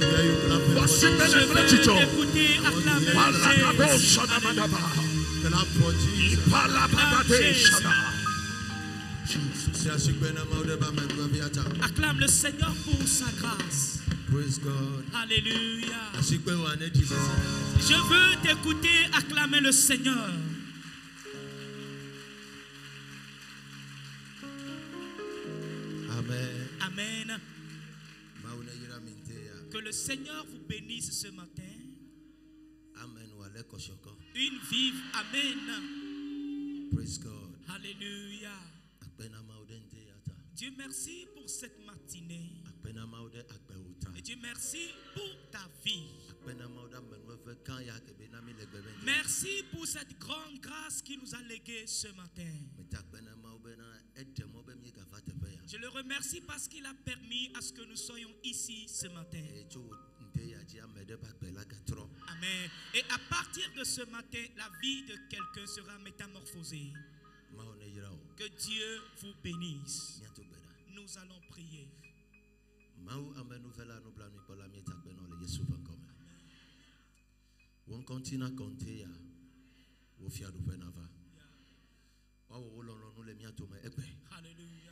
Je veux t'écouter acclamer acclame le Seigneur pour sa grâce. Praise God. Alléluia. Je veux t'écouter acclamer le Seigneur. Amen. Amen. Que le Seigneur vous bénisse ce matin. Amen. Une vive Amen. Praise God. Alléluia. Dieu merci pour cette matinée. Et Dieu merci pour ta vie. Merci pour cette grande grâce qui nous a léguée ce matin. Je le remercie parce qu'il a permis à ce que nous soyons ici ce matin. Amen. Et à partir de ce matin, la vie de quelqu'un sera métamorphosée. Que Dieu vous bénisse. Nous allons prier. Alléluia.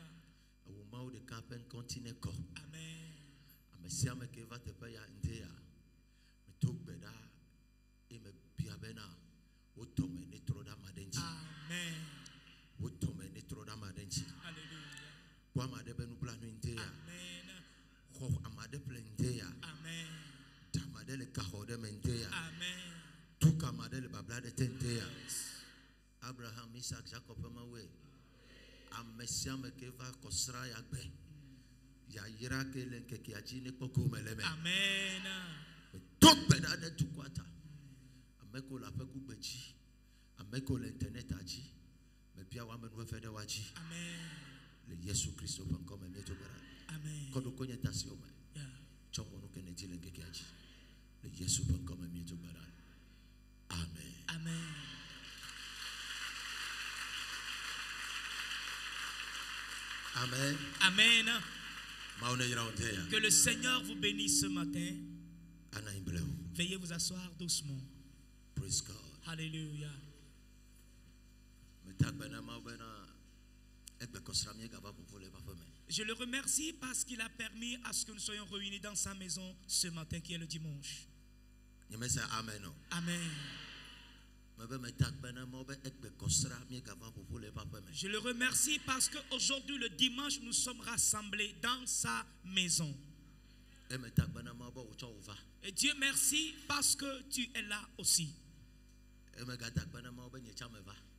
Abraham, Isaac, Jacob, Amen. Amen. Amen. Amen. Que le Seigneur vous bénisse ce matin. Veuillez vous asseoir doucement. Praise God. Alléluia. Je le remercie parce qu'il a permis à ce que nous soyons réunis dans sa maison ce matin qui est le dimanche. Amen. Amen. Je le remercie parce qu'aujourd'hui, le dimanche, nous sommes rassemblés dans sa maison. Et Dieu merci parce que tu es là aussi.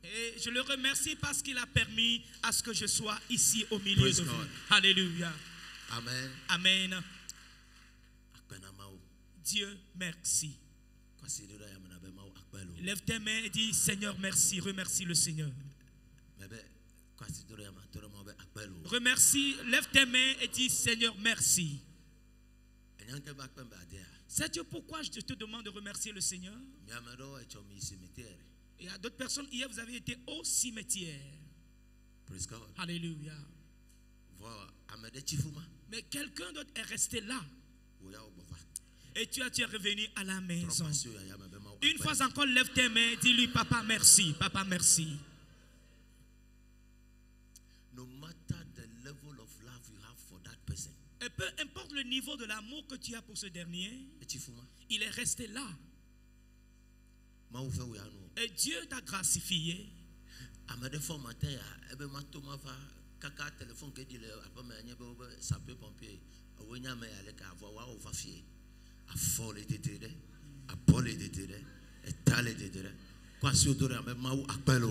Et je le remercie parce qu'il a permis à ce que je sois ici au milieu de vous. Alléluia. Amen. Amen. Dieu merci. Lève tes mains et dis Seigneur merci, remercie le Seigneur. Remercie, lève tes mains et dis Seigneur merci. Sais-tu pourquoi je te demande de remercier le Seigneur? Il y a d'autres personnes, hier vous avez été au cimetière. Alléluia. Mais quelqu'un d'autre est resté là. Et tu es revenu à la maison. Une fois encore, lève tes mains, dis-lui papa merci, papa merci. Et peu importe le niveau de l'amour que tu as pour ce dernier, il est resté là. Et Dieu t'a gracifié.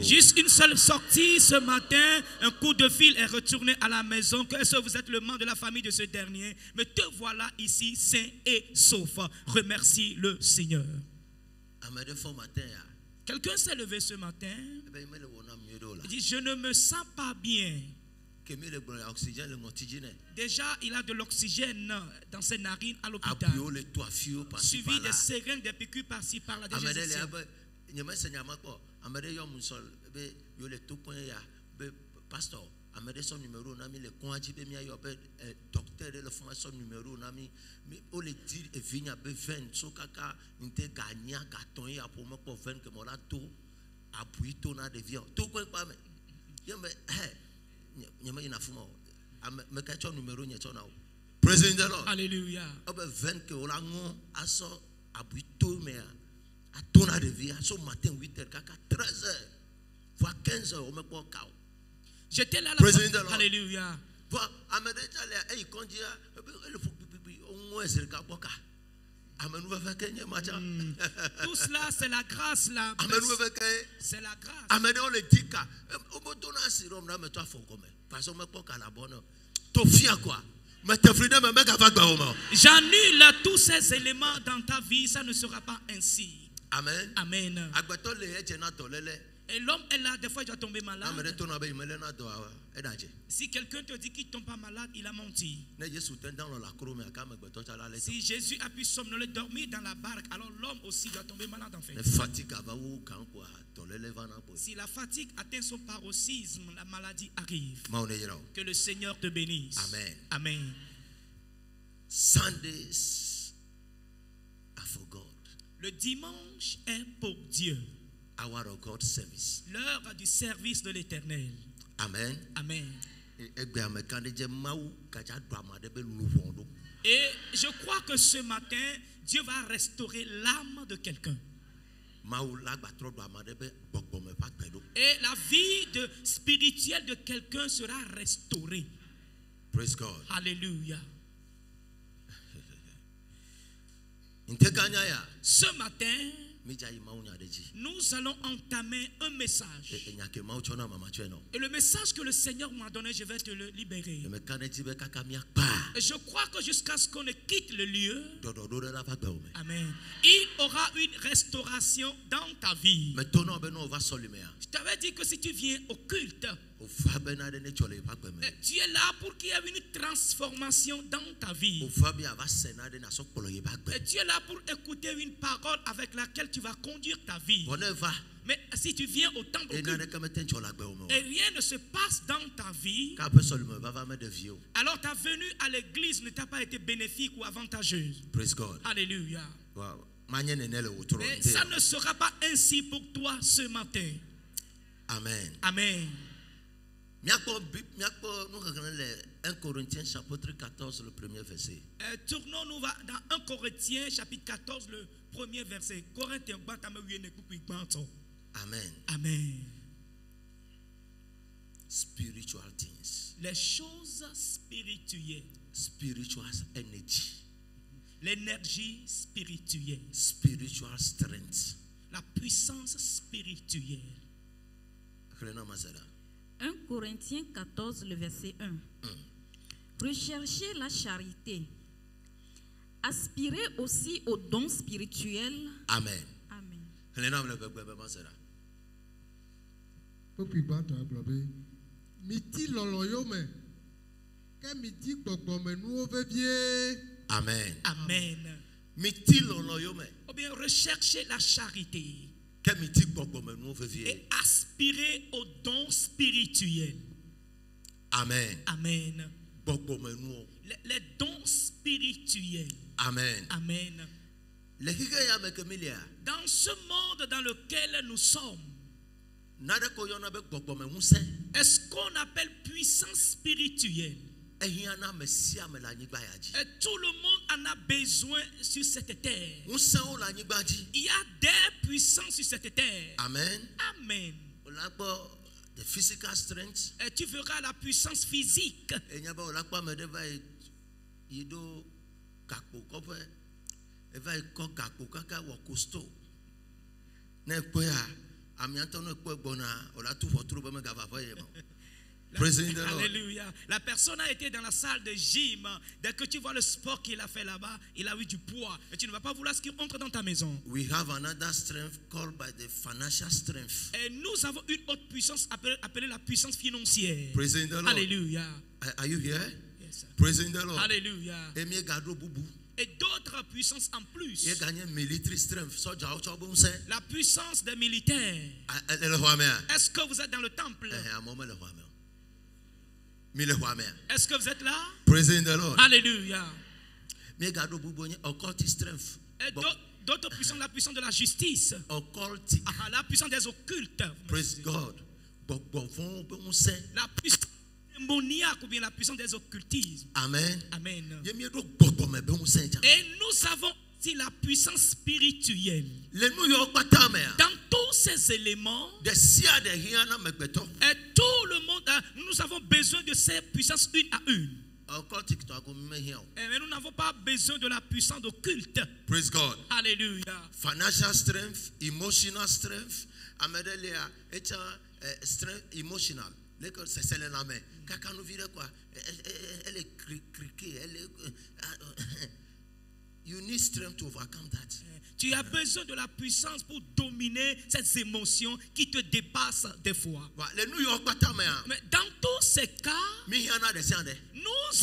Juste une seule sortie ce matin, un coup de fil est retourné à la maison. Est-ce que vous êtes le membre de la famille de ce dernier? Mais te voilà ici, sain et sauf. Remercie le Seigneur. Quelqu'un s'est levé ce matin. Il dit, je ne me sens pas bien. Déjà, il a de l'oxygène dans ses narines à l'hôpital. Suivi des seringues, des piqûres par-ci, par-là. Amede son numéro nami le konji be mia yo be docteur de le formation numéro nami mais o le dire e vinya be 20 so kaka inte gagna carton ya pour me pour 20 que mola to apui to na de vion to ko pa me yembe nyama ina fuma me ka cho numéro nya cho na o praise the Lord Alléluia. obe 20 que ola ngo aso apui to me a to na de via so matin 8h kaka 13h fois 15h o me ko ka. J'étais là. Alléluia. Tout cela, c'est la grâce là. C'est la grâce. J'annule tous ces éléments dans ta vie, ça ne sera pas ainsi. Amen. Amen. Et l'homme est là, des fois il doit tomber malade. Si quelqu'un te dit qu'il ne tombe pas malade, il a menti. Si Jésus a pu somnoler, dormir dans la barque, alors l'homme aussi doit tomber malade en fait. Si la fatigue atteint son paroxysme, la maladie arrive. Que le Seigneur te bénisse. Amen. Amen. Sundays are for God. Le dimanche est pour Dieu. Hour of God's service. L'heure du service de l'Éternel. Amen. Amen. Et je crois que ce matin, Dieu va restaurer l'âme de quelqu'un. Et la vie spirituelle de quelqu'un sera restaurée. Praise God. Alléluia. Ce matin, nous allons entamer un message. Et le message que le Seigneur m'a donné, je vais te le libérer. Et je crois que jusqu'à ce qu'on ne quitte le lieu, amen, il aura une restauration dans ta vie. Je t'avais dit que si tu viens au culte, tu es là pour qu'il y ait une transformation dans ta vie. Et tu es là pour écouter une parole avec laquelle tu vas conduire ta vie. Mais si tu viens au temple et rien ne se passe dans ta vie, alors ta venue à l'église ne t'a pas été bénéfique ou avantageuse. Praise God. Alléluia. Wow. Mais ça ne sera pas ainsi pour toi ce matin. Amen. Amen. 1 Corinthiens chapitre 14, le premier verset. Tournons-nous dans 1 Corinthiens chapitre 14, le premier verset. Amen. Amen. Spiritual things. Les choses spirituelles. Spiritual energy. L'énergie spirituelle. Spiritual strength. La puissance spirituelle. 1 Corinthiens 14, le verset 1. Recherchez la charité. Aspirez aussi aux dons spirituels. Amen. Amen. Amen. Amen. Ou bien recherchez la charité. Et aspirer aux dons spirituels. Amen. Amen. Les dons spirituels. Amen. Amen. Dans ce monde dans lequel nous sommes, est-ce qu'on appelle puissance spirituelle? Et tout le monde en a besoin sur cette terre. Il y a des puissances sur cette terre. Amen. Amen. The physical strength. Et tu verras la puissance physique. Alléluia. La personne a été dans la salle de gym. Dès que tu vois le sport qu'il a fait là-bas, il a eu du poids. Et tu ne vas pas vouloir ce qui entre dans ta maison. We have another strength called by the financial strength. Et nous avons une autre puissance appelée la puissance financière. Praising the Lord. Alléluia. Are you here? Yes, praising the Lord. Alléluia. Et d'autres puissances en plus. La puissance des militaires. Est-ce que vous êtes dans le temple? Est-ce que vous êtes là? Praising the Lord. Alléluia. Mais gado bubonye occultic strength. Et d'autres puissances, la puissance de la justice. Occultic. La puissance des occultes. Praise God. La puissance démoniaque ou bien la puissance des occultismes. Amen. Amen. Et nous avons aussi la puissance spirituelle. Dans tous ces éléments, et tout le monde, nous avons besoin de ces puissances une à une. Mais nous n'avons pas besoin de la puissance occulte. Praise God. Alléluia. Financial strength, emotional strength, strength emotional. C'est la main. Quand nous vivons quoi, elle est criquée, elle est. You need strength to overcome that. Tu as besoin de la puissance pour dominer ces émotions qui te dépassent des fois. Mais dans tous ces cas, nous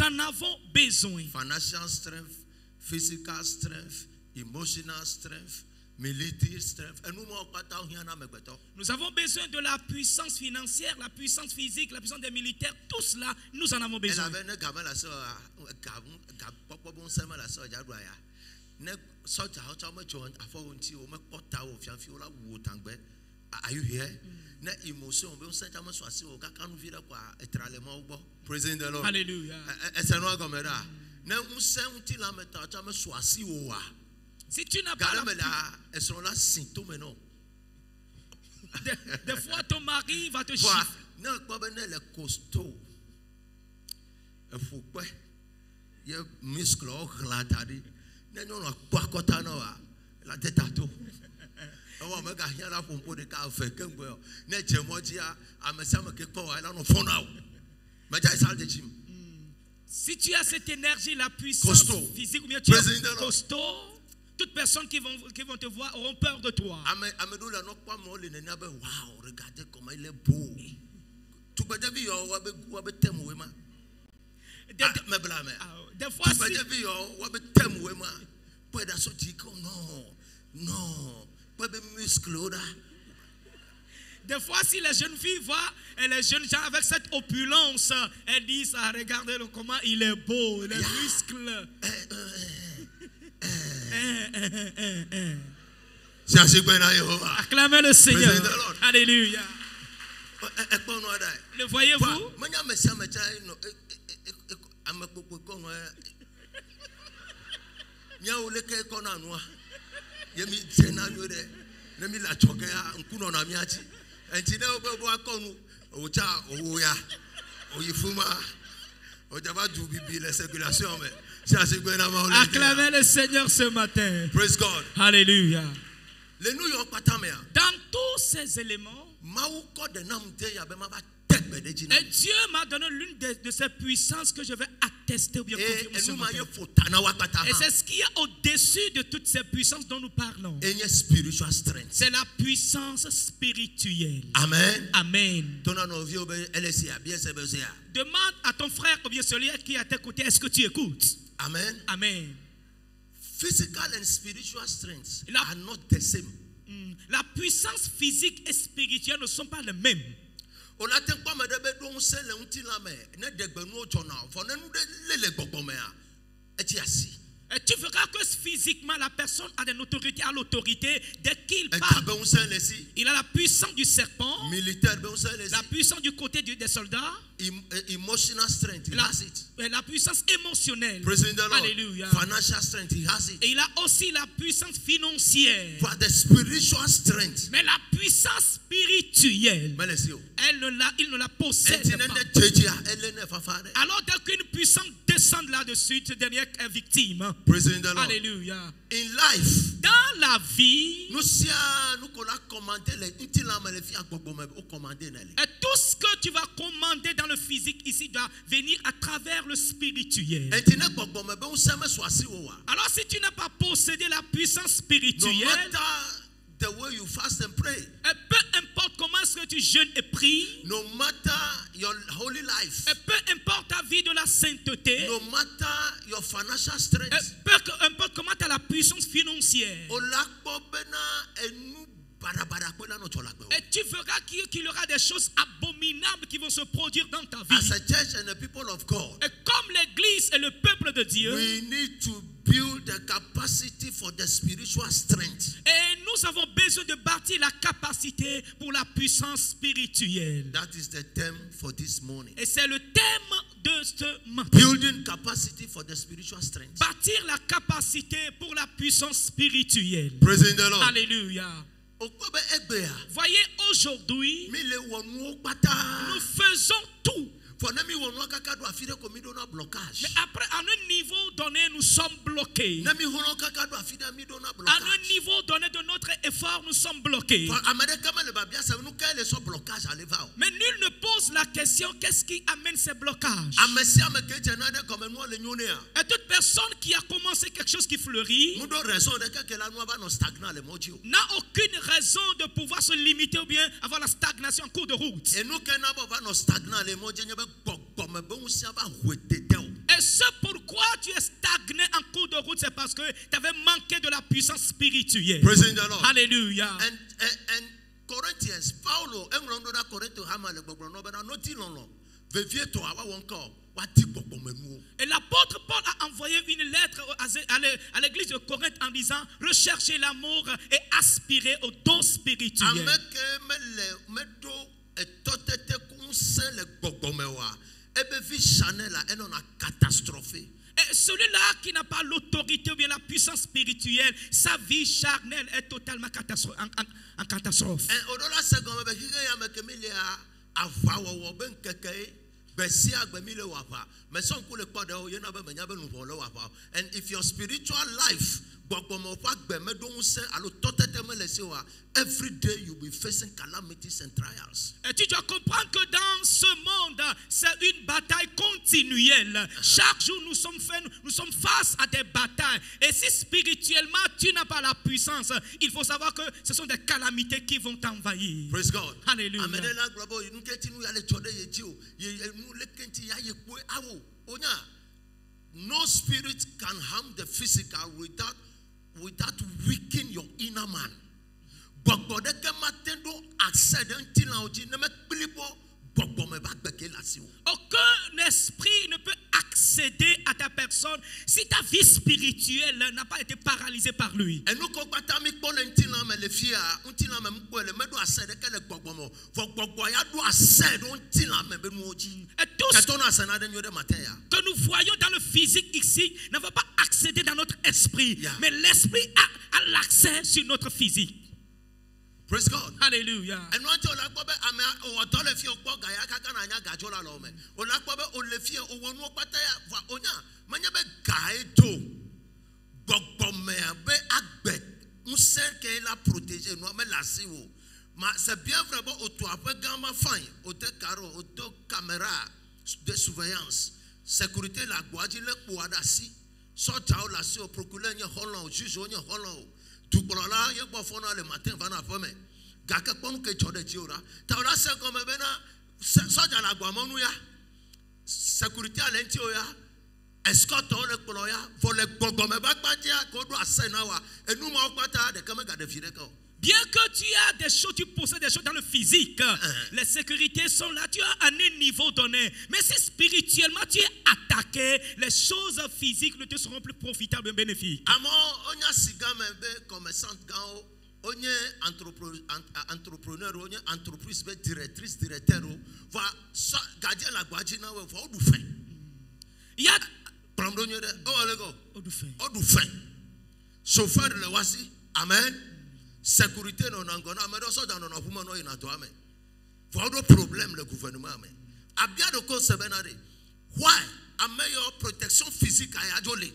en avons besoin. Financial strength, physical strength, emotional strength, military strength. Nous avons besoin de la puissance financière, la puissance physique, la puissance des militaires. Tout cela, nous en avons besoin. Are you here? Praising the Lord. Alléluia. Si tu n'as pas des fois ton mari va te chiffrer. Si tu as cette énergie, la puissance physique ou bien tu es costaud, toutes personnes qui vont te voir auront peur de toi. Wow, regardez comment il est beau. Des fois, des fois, si les jeunes filles voient les jeunes gens avec cette opulence, elles disent, regardez comment il est beau, les muscles. Acclamez le Seigneur. Alléluia. Le voyez-vous? Acclamez le Seigneur ce matin. Praise God. Alléluia. Dans tous ces éléments, et Dieu m'a donné l'une de ces puissances que je vais attester ou bien confirmer ce matin. Et c'est ce qu'il y a au-dessus de toutes ces puissances dont nous parlons. C'est la puissance spirituelle. Amen. Amen. Demande à ton frère ou bien celui qui est à tes côtés, est-ce que tu écoutes? Amen. Amen. Physical and spiritual strengths are not the same. La puissance physique et spirituelle ne sont pas les mêmes. Et tu verras que physiquement la personne a une autorité, a l'autorité dès qu'il parle. Il a la puissance du serpent, la puissance du côté des soldats, emotional strength, la puissance émotionnelle. Alléluia. Financial strength, he has it. Et il a aussi la puissance financière. But the spiritual strength, mais la puissance spirituelle, il ne la possède pas. Alors dès qu'une puissance descend là-dessus, cette dernière est victime. Alléluia. In life, dans la vie, et tout ce que tu vas commander dans le physique ici doit venir à travers le spirituel. Alors si tu n'as pas possédé la puissance spirituelle, the way you fast and pray, et peu importe comment est-ce que tu jeûnes et pries, no matter your holy life, et peu importe ta vie de la sainteté, no matter your financial strength, et peu importe comment tu as la puissance financière, Et tu verras qu'il y aura des choses abominables qui vont se produire dans ta As vie. a church and the people of God, Et comme l'église et le peuple de Dieu, we need to build the capacity for the spiritual strength. et nous avons besoin de bâtir la capacité pour la puissance spirituelle. That is the theme for this morning. Et c'est le thème de ce matin. Building capacity for the spiritual strength. Bâtir la capacité pour la puissance spirituelle. Praising the Lord. Alléluia. Voyez, aujourd'hui, nous faisons tout. Mais après, à un niveau donné, nous sommes bloqués. À un niveau donné de notre effort, nous sommes bloqués. Mais nul ne pose la question, qu'est-ce qui amène ces blocages? Et toute personne qui a commencé quelque chose qui fleurit n'a aucune raison de pouvoir se limiter ou bien avoir la stagnation en cours de route. Et ce pourquoi tu es stagné en cours de route, c'est parce que tu avais manqué de la puissance spirituelle. Praising the Lord. Alléluia. And Corinthians, Paulo, et l'apôtre Paul a envoyé une lettre à l'église de Corinthe en disant: recherchez l'amour et aspirez aux dons spirituels. Et celui-là qui n'a pas l'autorité ou bien la puissance spirituelle, sa vie charnelle est totalement en catastrophe. And if your spiritual life, every day you'll be facing calamities and trials. Et tu dois comprendre que dans ce monde, c'est une bataille continuelle. Chaque jour, nous sommes face à des batailles. Et si spirituellement, tu n'as pas la puissance, il faut savoir que ce sont des calamités qui vont t'envahir. Praise God. Alléluia. No spirit can harm the physical without weakening your inner man. Aucun esprit ne peut accéder à ta personne si ta vie spirituelle n'a pas été paralysée par lui. Et tous que nous voyons dans le physique ici ne va pas accéder dans notre esprit, mais l'esprit a l'accès sur notre physique. Praise God. Hallelujah. And one to like Bob, I mean, or Dolphy or Bogaya, Kakana, Gajola Lome, or like Bob, or Lefia, or one more Pataya, Onya, Manyabe Gaito, Bogomea, Be Agbet, Muser la protege, no Melasiwo, Ma Sabia Vrabo, or to a Gamma Fine, or the Caro, or the camera de surveillance, Sécurité la Guadile, Guadasi, sort out la Sio, Procularia Hollow, Jusonia Hollow. Tu pourras y avoir le matin, va na fome. Gaka pon ke chode jiora. Taura se comme bena soja la guamonu ya. Sécurité à l'intio ya. Escort le poloya, vole gogome bakpatia ko do asena wa. Et nous ma okpata de kama gade fireko. Bien que tu as des choses, tu possèdes des choses dans le physique, les sécurités sont là, tu as un niveau donné. Mais si spirituellement tu es attaqué, les choses physiques ne te seront plus profitables et bénéfiques. On a sigame commerçant gao, on est entrepreneur, on est entreprise directrice, directeur, va garder la guadina, va au fin. Il y a au fin. Chauffeur le voici, amen. Sécurité non angona mais dans dans nos humains non inatoame. Faut de problème le gouvernement mais. A bien de cause benare. Why? A meilleure protection physique à yajole.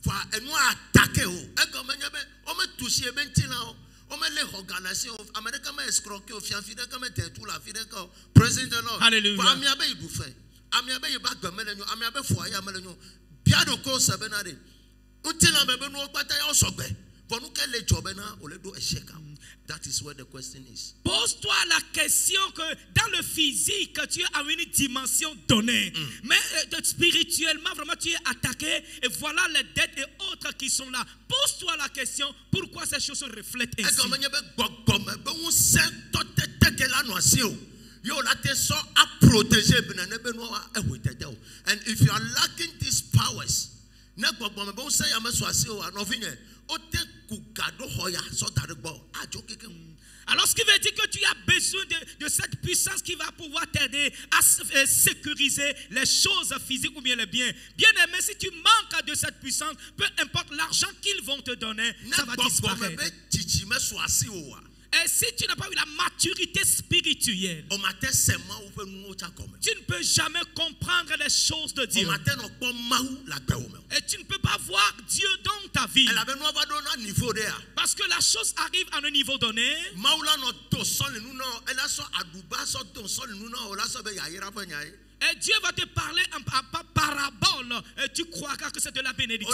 Faut nous attaquer o. Et comme nyabe, on me toucher bentina o. On me les organisation Américain me escroquer au fianfide comme tout la fide ko. Praise the Lord. Hallelujah. Faut amiabe du fait. Amiabe y back melenyo, amiabe foyer melenyo. Bien de cause benare. Untila mebe no pata ya osogbe. That is where the question is. Pose-toi la question que dans le physique, tu es à une dimension donnée. Mais spirituellement, vraiment, tu es attaqué. Et voilà les dettes et autres qui sont là. Pose-toi la question, pourquoi ces choses se reflètent ainsi? And if you are lacking these powers, alors ce qui veut dire que tu as besoin de cette puissance qui va pouvoir t'aider à sécuriser les choses physiques ou bien les biens. Bien aimé, si tu manques de cette puissance, peu importe l'argent qu'ils vont te donner, ça va disparaître. Et si tu n'as pas eu la maturité spirituelle, tu ne peux jamais comprendre les choses de Dieu. Et tu ne peux pas voir Dieu dans ta vie. Parce que la chose arrive à un niveau donné. Et Dieu va te parler en parabole. Et tu croiras que c'est de la bénédiction.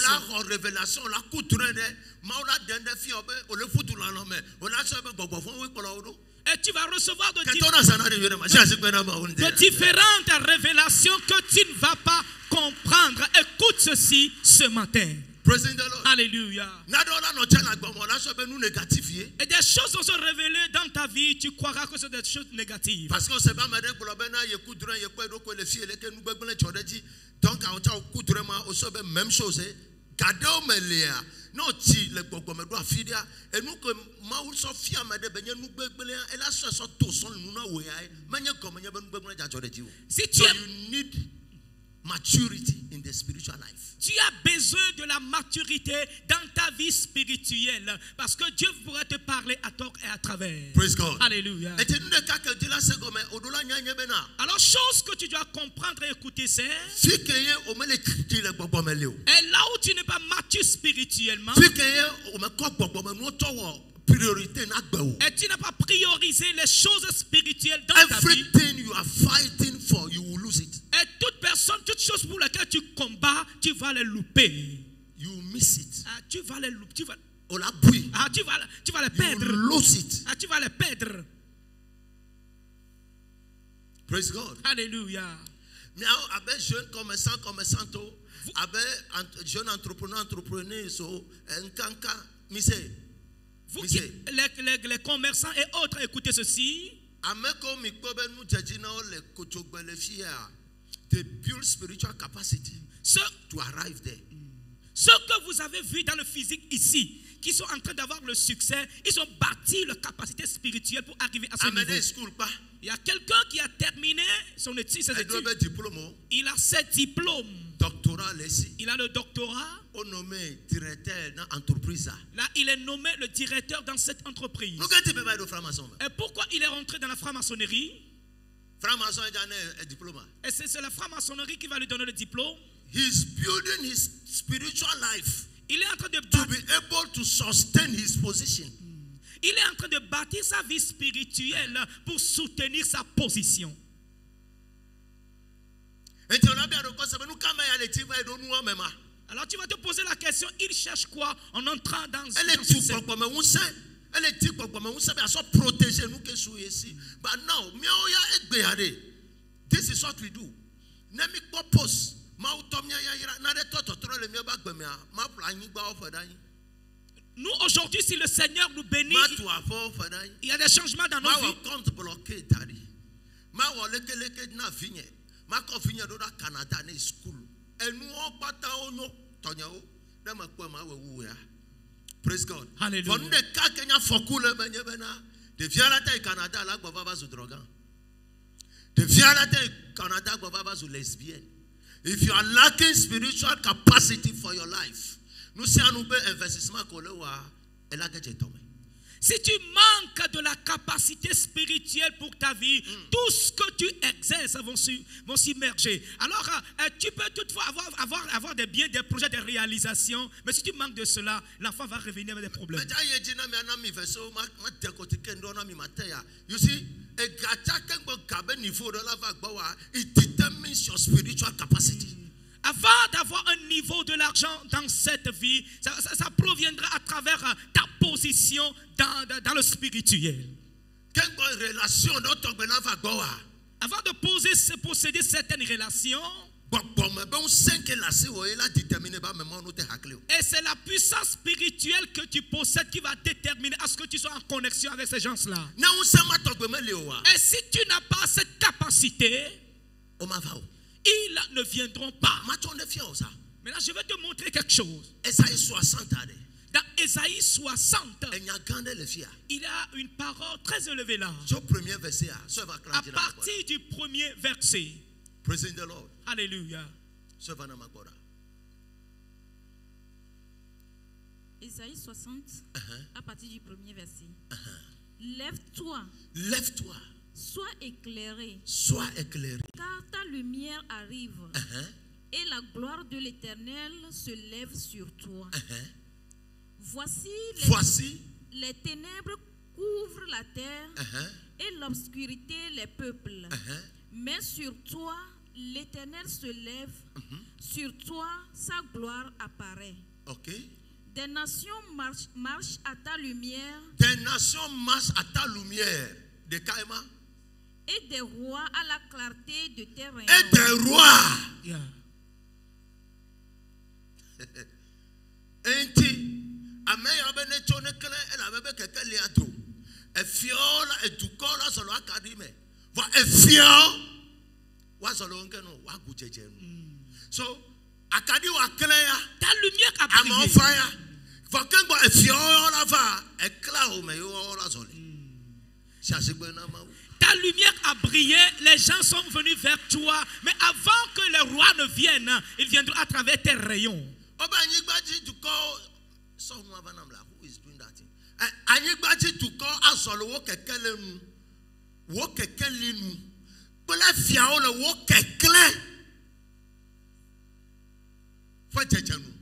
Et tu vas recevoir de différentes révélations que tu ne vas pas comprendre. Écoute ceci ce matin. Alléluia. Et des choses vont se révéler dans ta vie, tu croiras que c'est des choses négatives. Parce que c'est pas même chose. Si tu you need maturity in the spiritual life. Tu as besoin de la maturité dans ta vie spirituelle parce que Dieu pourrait te parler à tort et à travers. Praise God. Alléluia. Alors, chose que tu dois comprendre et écouter, c'est et là où tu n'es pas mature spirituellement, et tu n'as pas priorisé les choses spirituelles dans ta vie. Everything you are fighting for, you will lose it. Et toute personne, toute chose pour laquelle tu combats, tu vas les louper. You miss it. Ah, tu vas les louper. Tu vas les perdre. You lose it. Ah, tu vas les perdre. Praise God. Alléluia. Mais avec jeune commerçant, avec jeune entrepreneur, vous qui, les commerçants et autres, écoutez ceci. They build spiritual capacity to arrive there. Ce que vous avez vu dans le physique ici, qui sont en train d'avoir le succès, ils ont bâti leur capacité spirituelle pour arriver à ce niveau. Il y a quelqu'un qui a terminé son étude, ses études. Il a 7 diplômes. Il a le doctorat. Là, il est nommé le directeur dans cette entreprise. Et pourquoi il est rentré dans la franc-maçonnerie? Et c'est la franc-maçonnerie qui va lui donner le diplôme. He's building his spiritual life. Il est en train de to be able to sustain his position. Il est en train de bâtir sa vie spirituelle pour soutenir sa position. Alors tu vas te poser la question, il cherche quoi en entrant dans ce protéger nous que sous ici. But now, this is what we do. Nous aujourd'hui, si le Seigneur nous bénit, il y a des changements dans nos vies. Praise God. Hallelujah. If you are lacking spiritual capacity for your life, si tu manques de la capacité spirituelle pour ta vie, tout ce que tu exerces vont s'immerger. Alors, tu peux toutefois avoir des biens, des projets, des réalisations, mais si tu manques de cela, l'enfant va revenir avec des problèmes. You see, it determines your spiritual capacity. Avant d'avoir un niveau de l'argent dans cette vie, ça proviendra à travers travers ta position dans le spirituel. Avant de posséder certaines relations, et c'est la puissance spirituelle que tu possèdes qui va déterminer à ce que tu sois en connexion avec ces gens-là. Et si tu n'as pas cette capacité, ils ne viendront pas. Maintenant, je vais te montrer quelque chose. Dans Ésaïe 60, il y a une parole très élevée là. À partir du premier verset. Praise the Lord. Alléluia. Ésaïe 60, à partir du premier verset. Lève-toi. Lève-toi. Sois éclairé. Sois éclairé. Car ta lumière arrive. Et la gloire de l'Éternel se lève sur toi. Voici les ténèbres couvrent la terre et l'obscurité les peuples. Mais sur toi, l'Éternel se lève. Sur toi, sa gloire apparaît. Des nations marchent à ta lumière. Des nations marchent à ta lumière. De Kaima. Et des rois à la clarté de tes rayons. Et des rois. Ameya bene chone kele ela bebe keke liato. Efiola edukola solo akadime. Va efio wa solo nkeno wa gujejenu. So akadi wa kele ya ta lumière a brillé. Ama fire. Va kengo efiola va ekla o me yo la solo. Chasigbe na ma. Ta lumière a brillé, les gens sont venus vers toi, mais avant que les rois ne viennent, ils viendront à travers tes rayons. Oba nyigbaji duko so who is doing that thing. Anyigbaji duko asolo wo kekele nu. Wo kekele nu. Pele fiao le wo kekele. Fa jejenu.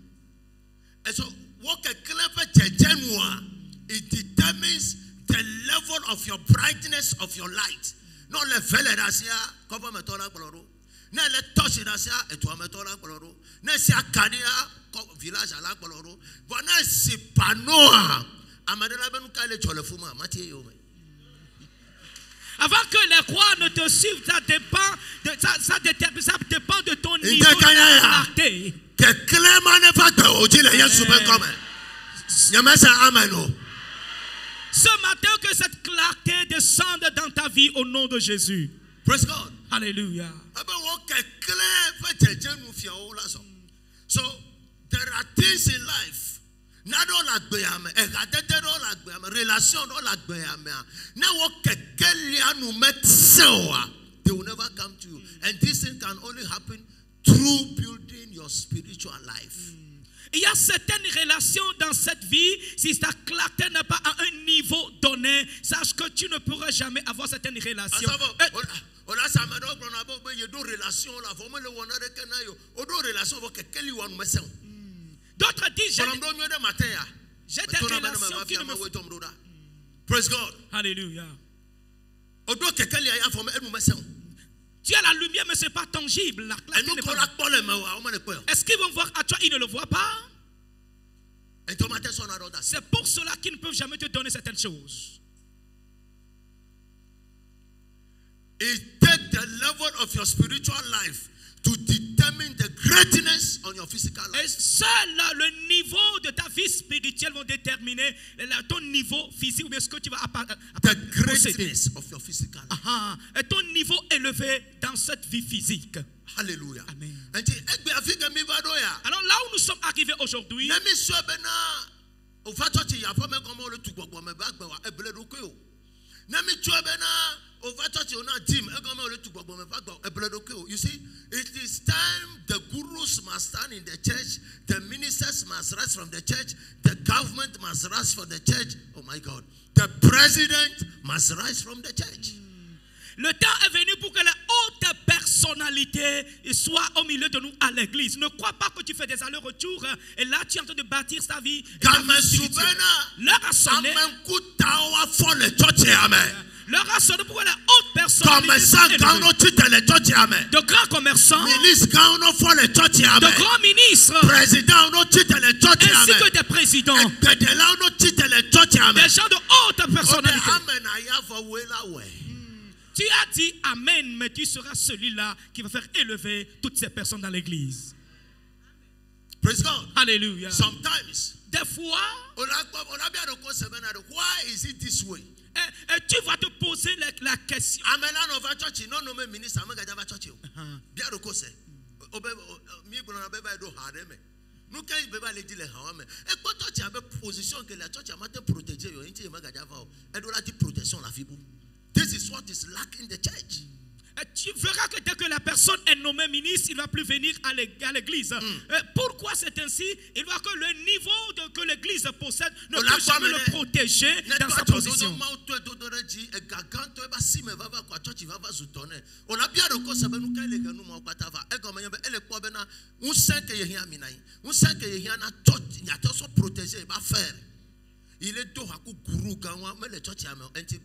And so wo kekele fa jejenu a, it determines the level of your brightness of your light. No le vele dasia cover metola koloro. Ne le touch dasia eto metola koloro. Ne si akadia village ala koloro. Bona si panoa amadela benuka le cholefuma matie yo. Avant que les rois ne te suivent, ça dépend de ton niveau de clarté. Que clément ne pas te ojile yesu ben comme. Yamasa ameno. Ce matin, que cette clarté descende dans ta vie au nom de Jésus. Praise God. Alléluia. So, there are things in life. They will never come to you. And this thing can only happen through building your spiritual life. Il y a certaines relations dans cette vie, si ta clarté n'est pas à un niveau donné, sache que tu ne pourras jamais avoir certaines relations. D'autres disent, j'ai des relations qui ne me font. Praise God. Alléluia. Tu as la lumière, mais ce n'est pas tangible. Est-ce qu'ils vont voir à toi, ils ne le voient pas? C'est pour cela qu'ils ne peuvent jamais te donner certaines choses. It takes the level of your spiritual life to determine the greatness on your physical life. Et seul le niveau de ta vie spirituelle vont déterminer ton niveau physique ou bien ce que tu vas the greatness of your physical life. Et ton niveau élevé dans cette vie physique. Hallelujah. Amen. Alors là où nous sommes arrivés aujourd'hui, you see, it is time the gurus must stand in the church, the ministers must rise from the church, the government must rise from the church. Oh my God. The president must rise from the church. Le temps est venu pour que les hautes personnalités soient au milieu de nous à l'église. Ne crois pas que tu fais des allers-retours et là tu es en train de bâtir ta vie. L'heure a sonné. Leur a sonné pour les hautes personnes. De grands commerçants. De grands ministres. Ainsi que des présidents. Des gens de haute personnalité. Tu as dit Amen, mais tu seras celui-là qui va faire élever toutes ces personnes dans l'église. Praise God. Alléluia. Sometimes, des fois, why is it this way? Et tu vas te poser la question. This is what is lacking the church. Et tu verras que dès que la personne est nommée ministre, il ne va plus venir à l'église. Pourquoi c'est ainsi? Il voit que le niveau que l'église possède ne peut jamais le protéger dans sa position. Il est tout à coup gourou quand on met le church à un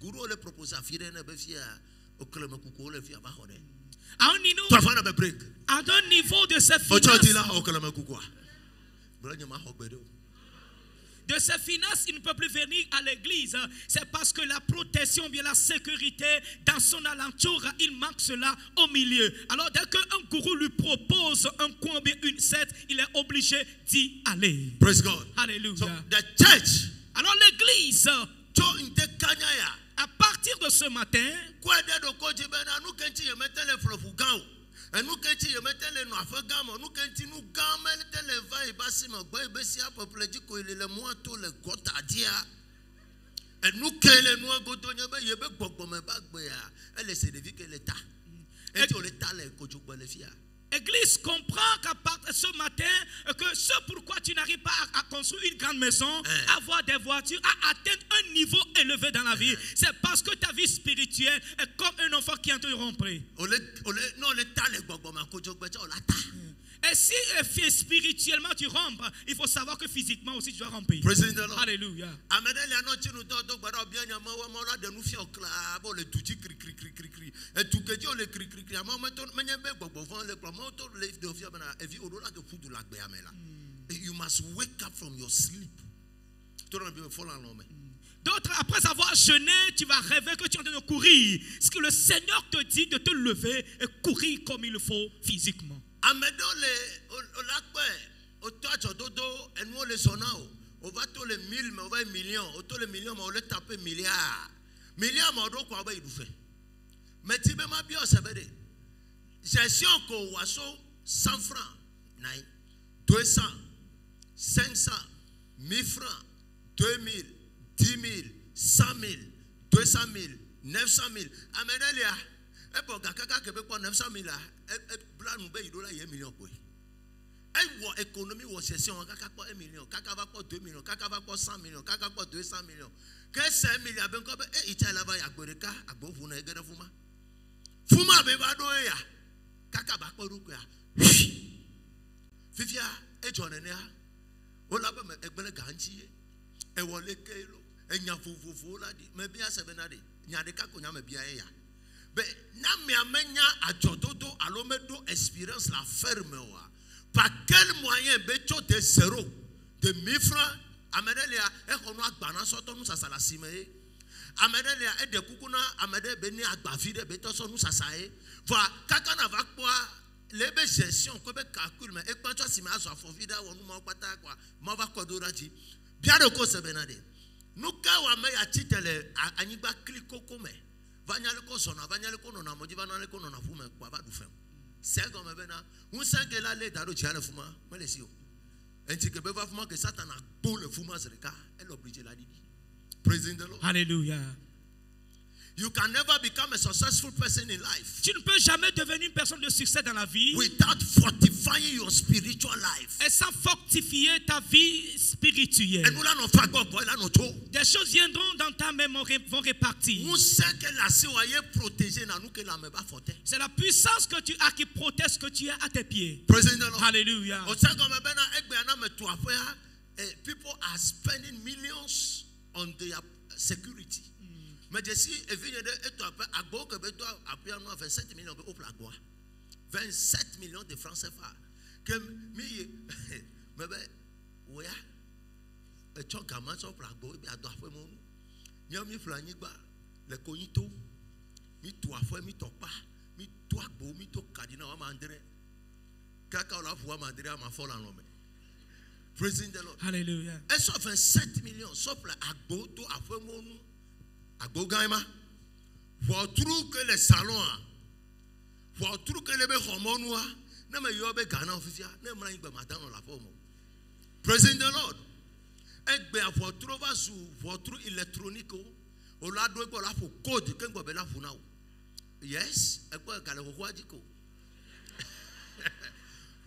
gourou le propose à filer ne befia au club coucou le fia bahone. À un niveau de ses finances, il ne peut plus venir à l'église. C'est parce que la protection, bien la sécurité dans son alentour, il manque cela au milieu. Alors dès qu'un gourou lui propose un coin, une set, il est obligé d'y aller. Praise God. Alléluia. So, the church. Alors l'église, à partir de ce matin, Église comprend qu'à partir de ce matin, que ce pourquoi tu n'arrives pas à construire une grande maison, avoir des voitures, à atteindre un niveau élevé dans la vie, c'est parce que ta vie spirituelle est comme un enfant qui est en train de rompre. Et si spirituellement tu rompes, il faut savoir que physiquement aussi tu dois rompre. Alléluia. You must wake up from your sleep. D'autres, après avoir jeûné, tu vas rêver que tu es en train de courir. Ce que le Seigneur te dit de te lever et courir comme il faut physiquement. On va tous les 1000, mais on va millions. On va les millions, mais on va taper milliards. Milliards, mais on doit quoi il fait. Mais tu m'as bien observé. Gestion qu'on voit 100 francs, 200, 500, 1000 francs, 2000, 10 000, 100 000, 200 000, 900 000. Amédélia. Et pour Gakaka Québécois 900 000 là, et blanc nous paye $1 million. Et économie ou session, Kaka pas 1 million, Kaka va pas 2 millions, Kaka va pas 100 millions, Kaka pas 200 millions. Que 5 millions, ben comme et il là-bas ya Goreka, à Bofuna et Fuma. Fuma beba doya. Kaka ba ko ruku ya. Fifia e jonene ha. O la ba me egbele ganchi e wole kelo, e nya fufufu la di, me bia sebenade. Nya de ka ko nya me bia ya. Mais na me amenya ajododo alomedo expérience la ferme wa. Par quel moyen beto de 0 de 1000 francs amedelia e kono agbana soto nu sasa la simeé amedelia e de kukuna amede beni agbavide beto so nu sasa e va kaka na va kwa lebe gestion ko be calcul mais e kwanto sime aso afovida wonu mo pata kwa mo va kodora ji bia de ko sebenade nu ka wa me ya titele anyiba klikoko me vanyale ko sona vanyale ko nona moji vanale ko nona fume kwa va du fem c'est comme bena un sangue là les daro tiale fuma malesio enti ke beva fuma que Satan a beau le fuma zreka elle obligé la didi. Praise the Lord. Hallelujah. You can never become a successful person in life. Tu ne peux jamais devenir une personne de succès dans la vie without fortifying your spiritual life. Et sans fortifier ta vie spirituelle. Des choses viendront dans ta mémoire, vont répartir. C'est la puissance que tu as qui protège ce que tu as à tes pieds. Alléluia. People are spending millions on their security. Mais je suis venu de toi à Boque, que toi, après, on a 27 millions de francs. 27 millions de francs CFA. Que, mais, oui, et tu as commencé à faire beau, et à doit faire mon. N'y a mis flaniba, le cognito, mi toi fois, mi toi pas, mi toi beau, mi toi cadina, ou mandré. Kaka la voix mandré à ma folle en homme. Praising the Lord. Alléluia. Et sauf 27 millions, sauf la agbo, tout à fait mon. Agbo gaima. Pour trouver que les salons, pour trouver que les béhomons, ne me yobe gana officiel, ne me l'aigne pas matin dans la forme. Praising the Lord. Et bien, pour trouver sur votre électronique, au lado pour la pour code, qu'un peu la funa. Yes, et quoi qu'elle revoit du coup.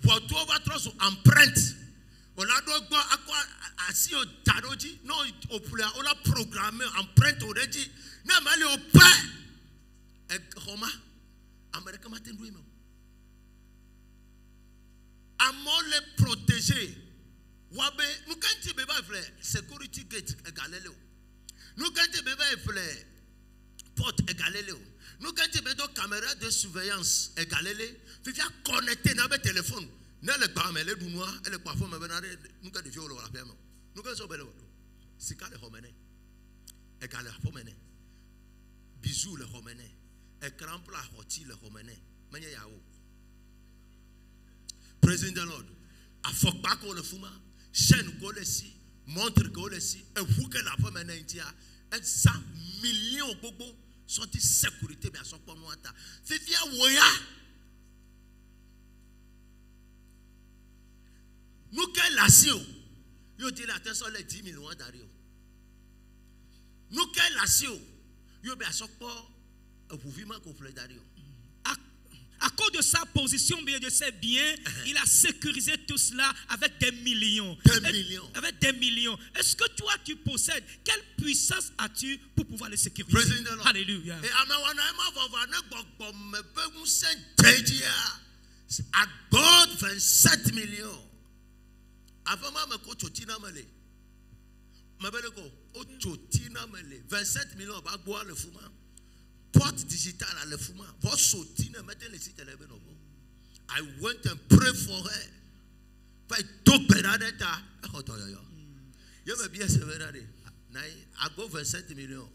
Pour trouver trop sur empreinte. Au lado à quoi assis au taroji, non au poulet, on l'a programmé empreinte au rédi. N'a mal au pain. Et Roma, Américain matin doué même. Amon les protéger. Wabe, nous quand tu bébé fait security gate égalé. Nous quand tu bébé fait porte égalé. Nous quand tu bébé caméra de surveillance égalé. Tu viens connecter dans le téléphone. Nous les parents les dounois et les parfums me venaré. Nous quand tu viens au la ferme. Nous quand tu bébé. C'est quand les romanais. Égalé romanais. Bisous les romanais. Écran plat rôti les romanais. Manya yao. Praising the Lord. A fuck back all the fuma. Chaîne golesi, montre golesi, et vous que la femme est intia, et 100 millions bobo sont de sécurité, bien sûr, pour nous. Fifia Woya. Nous, quelle nation? Yo dit la tête sur les 10 millions d'arrière. Nous, quelle nation? Yo bien sûr, vous vivez qu'on fait d'arrière. À cause de sa position, bien de ses biens, il a sécurisé tout cela avec des millions. Avec des millions. Est-ce que toi, tu possèdes? Quelle puissance as-tu pour pouvoir les sécuriser? Alléluia. Et à God 27 millions. Avant moi, je suis 27 millions, je boire le fuma. Porte digitale à le fuma. Votre sautine, mettez les sites à I went and prayed for her. But took Benadetta. You may be a severity. I go 27 millions.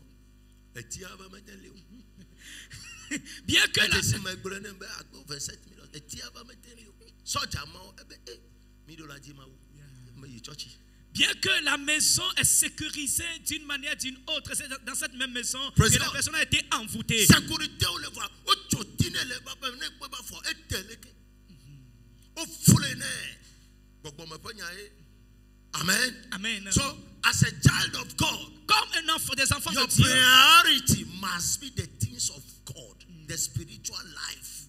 Et tu as mettre les bien que la I go 27 millions. Et tu as mettre les so jamao. Midola Jimao. Mais you touchy. Bien que la maison est sécurisée d'une manière d'une autre, c'est dans cette même maison que la personne a été envoûtée. Sécurité, on le voit. Amen. Amen. So, as a child of God, comme un enfant des enfants your de Dieu, priority must be the things of God, the spiritual life.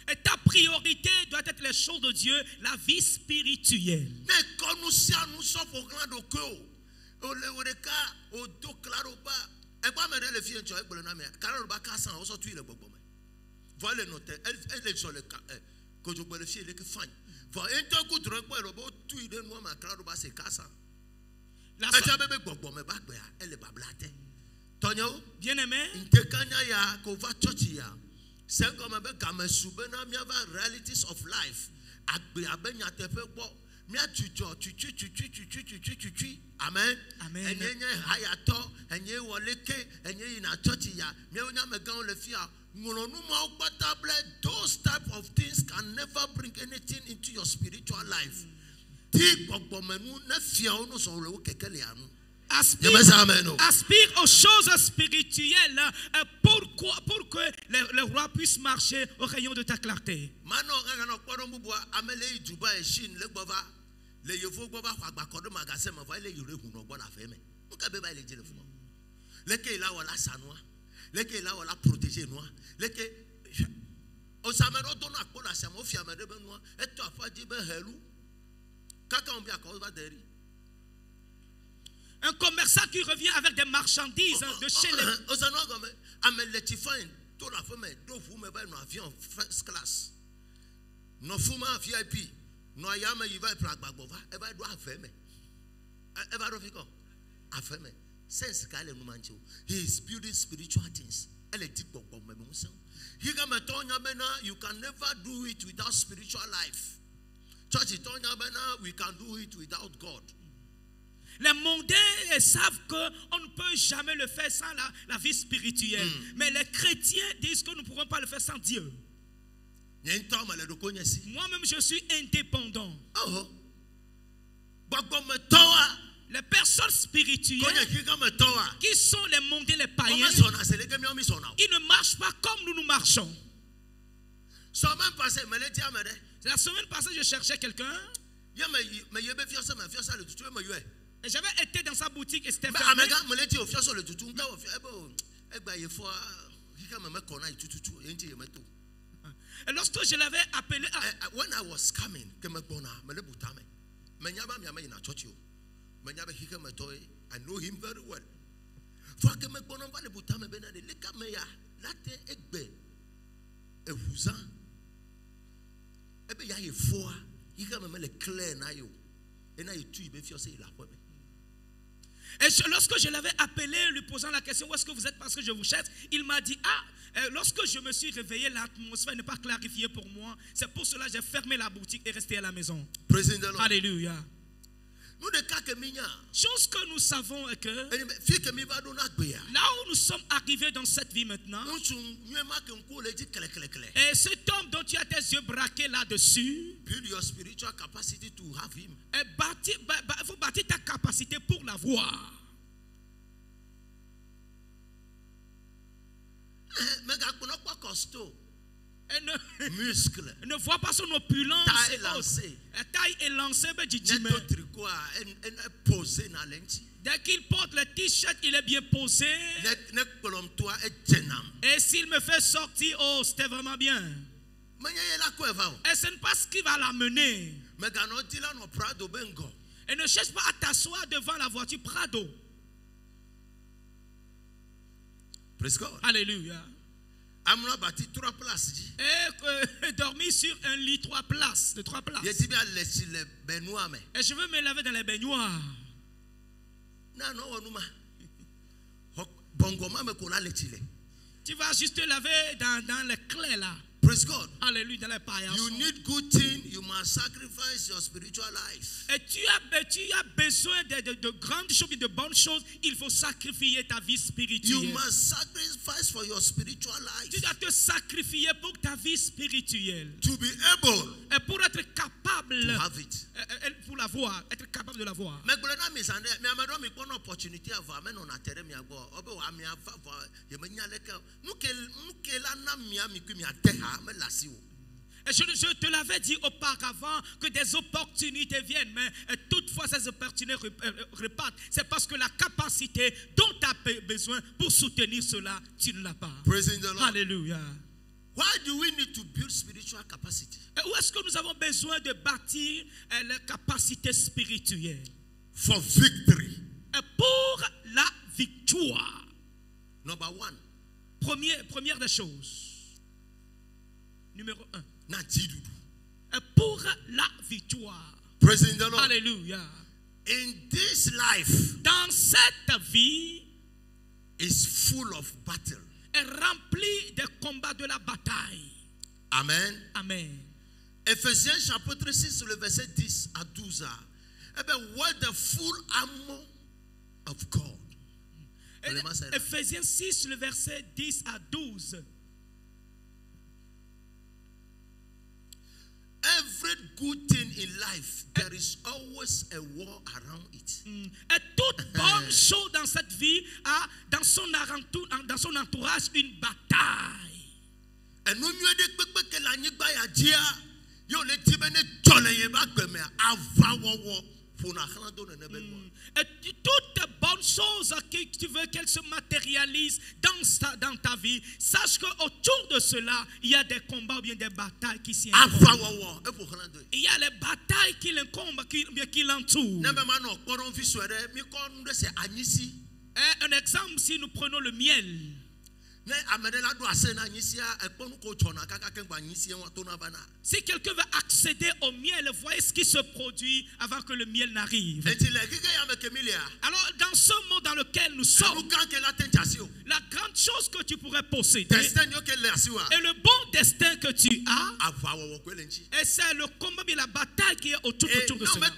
Et ta priorité doit être les choses de Dieu, la vie spirituelle. Mais quand nous sommes au grand de cœur, au cas, au dos claro pas, et pas me les filles, tu as le nom, car le bac à 100, on sort tuer le bobo. Voilà le noter, elle est sur le cas, quand je vois le fier, il est que fan. Voilà un temps que tu regardes le bobo, tu es de nous, ma claro bas, c'est cassant. La femme est bobo, mais bac, elle est pas blatte. Tonio, bien aimé, te kanya ya, qu'on va chochia. C'est comme un peu comme un souvenir, mais il y a realities of life. Amen. Amen. Those type of things can never bring anything into your spiritual life. Aspire aux choses spirituelles pour que les rois puissent marcher au rayon de ta clarté. Un commerçant qui revient avec des marchandises de chez les... First class. No fuma VIP. No ayama yiva plagba bova. Eba do afeme. Eba do fiko. Afeme. sense ka le no manche. He is building spiritual things. Ele di gbogbo me mo se. You can never do it without spiritual life. Church, we can do it without God. Les mondains savent qu'on ne peut jamais le faire sans la vie spirituelle. Mais les chrétiens disent que nous ne pourrons pas le faire sans Dieu. Moi-même, je suis indépendant. Les personnes spirituelles qui sont les mondains, les païens, ils ne marchent pas comme nous marchons. La semaine passée, je cherchais quelqu'un. Et j'avais été dans sa boutique et c'était fermé. Et lorsque je l'avais appelé, when I was coming, I know him very well. Et lorsque je l'avais appelé, lui posant la question, où est-ce que vous êtes parce que je vous cherche, il m'a dit, lorsque je me suis réveillé, l'atmosphère n'est pas clarifiée pour moi. C'est pour cela que j'ai fermé la boutique et resté à la maison. Alléluia. Chose que nous savons est que là où nous sommes arrivés dans cette vie maintenant, et cet homme dont tu as tes yeux braqués là-dessus, il faut bâtir ta capacité pour l'avoir. Ne vois pas son opulence. La taille est lancée. Dès qu'il porte le t-shirt, il est bien posé. Et s'il me fait sortir, oh, c'était vraiment bien. Et ce n'est pas ce qui va l'amener. Et ne cherche pas à t'asseoir devant la voiture Prado. Alléluia. Et dormir sur un lit 3 places, de 3 places. Et je veux me laver dans les baignoires. Tu vas juste te laver dans les clés là. Praise God. Alléluia, dans les paillasses. You need good things, you must sacrifice your spiritual life. Et tu as besoin de grandes choses, de bonnes choses. Il faut sacrifier ta vie spirituelle. You must sacrifice for your spiritual life. Tu dois te sacrifier pour ta vie spirituelle. To be able. Et pour être capable. To have it. Pour l'avoir, être capable de l'avoir. Mais opportunité avoir mais on a terre mi agbo obe wa mi ava ye menya leke nukela na mi mi ateha me lasi o. Et je te l'avais dit auparavant que des opportunités viennent, mais toutefois ces opportunités repartent. C'est parce que la capacité dont tu as besoin pour soutenir cela, tu ne l'as pas. Praising the Lord. Alléluia. Why do we need to build spiritual capacity? Et où est-ce que nous avons besoin de bâtir la capacité spirituelle? For victory. Et pour la victoire. Number one. Première des choses. Numéro 1. Et pour la victoire. Praising the Lord. Alléluia. In this life, dans cette vie, is full of battle. Est remplie des combats de la bataille. Amen. Amen. Ephésiens chapitre 6, le verset 10 à 12. Wear the full armor of God. Ephésiens 6, le verset 10 à 12. Every good thing in life, there is always a war around it. Et toute bonne chose dans cette vie a dans son entourage une bataille. Et nous et toute bonne chose que tu veux qu'elle se matérialise dans ta vie, sache qu'autour de cela, il y a des combats ou bien des batailles qui s'y incombent. Il y a les batailles qui l'incombent, qui l'entourent. Un exemple, si nous prenons le miel. Si quelqu'un veut accéder au miel, voyez ce qui se produit avant que le miel n'arrive. Alors, dans ce monde dans lequel nous sommes, la grande chose que tu pourrais posséder et le bon destin que tu as, et c'est le combat et la bataille qui est autour de cela.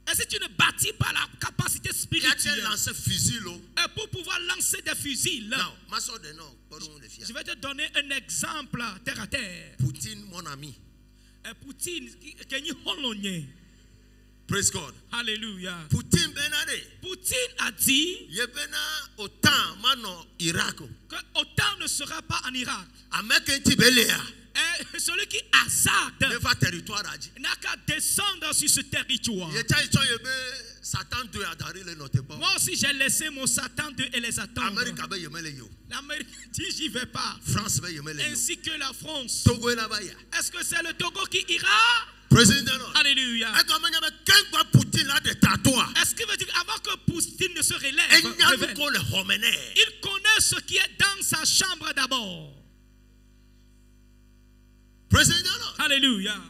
Et si tu ne bâtis pas la capacité spirituelle et pour pouvoir lancer des fusils, je vais te donner un exemple terre à terre. Poutine, mon ami. Poutine, Praise God. Alléluia. Poutine a dit que autant ne sera pas en Irak. Et celui qui hasarde n'a qu'à descendre sur ce territoire. Moi aussi j'ai laissé mon Satan 2 et les attendre. L'Amérique dit j'y vais pas. Ainsi que la France. Est-ce que c'est le Togo qui ira? Alléluia. Est-ce qu'il veut dire avant que Poutine ne se relève, il connaît ce qui est dans sa chambre d'abord. Alléluia.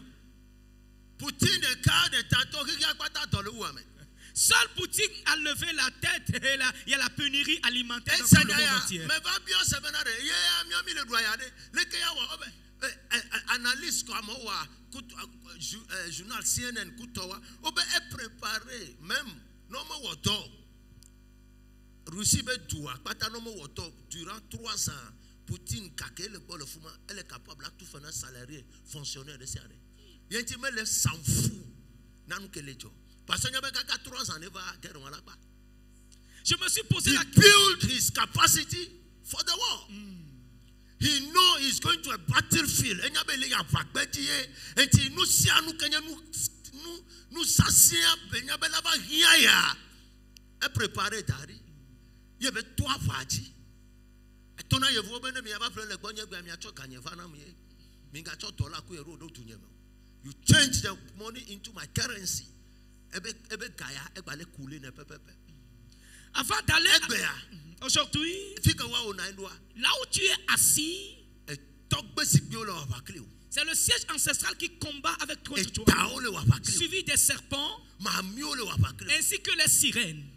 Seul Poutine a levé la tête et il y a la pénurie alimentaire dans le monde entier. Analyse comme journal CNN est préparé même Russie durant 3 ans. Poutine, elle est capable de tout faire un salarié fonctionnaire de service. Il y a un petit peu s'en fout. Parce que 3 ans, je me suis posé la question. He built his capacity for the war. He know he's going to a battlefield. Il y avait 3 vadis. You change the money into my currency. Avant d'aller aujourd'hui, là où tu es assis, c'est le siège ancestral qui combat avec toi, suivi des serpents ainsi que les sirènes.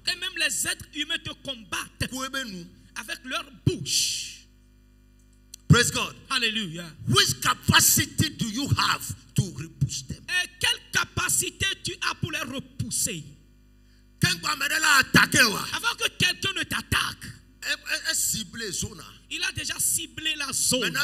Et même les êtres humains te combattent avec leur bouche. Praise God. Hallelujah. Which capacity do you have to repulse them? Et quelle capacité tu as pour les repousser? Avant que quelqu'un ne t'attaque, il a déjà ciblé la zone.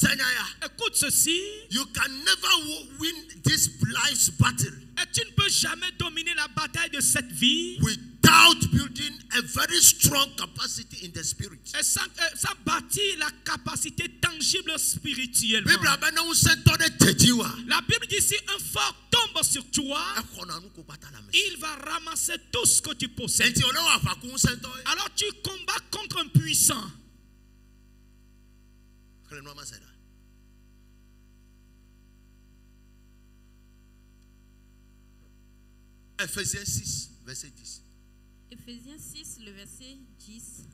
Elijah, écoute ceci. You can never win this life's battle. Et tu ne peux jamais dominer la bataille de cette vie without building a very strong capacity in the spirit. Et sans bâtir la capacité tangible spirituellement. La Bible dit si un fort tombe sur toi, il va ramasser tout ce que tu possèdes. Alors tu combats contre un puissant. Ephésiens 6, verset 10. Ephésiens 6, le verset 10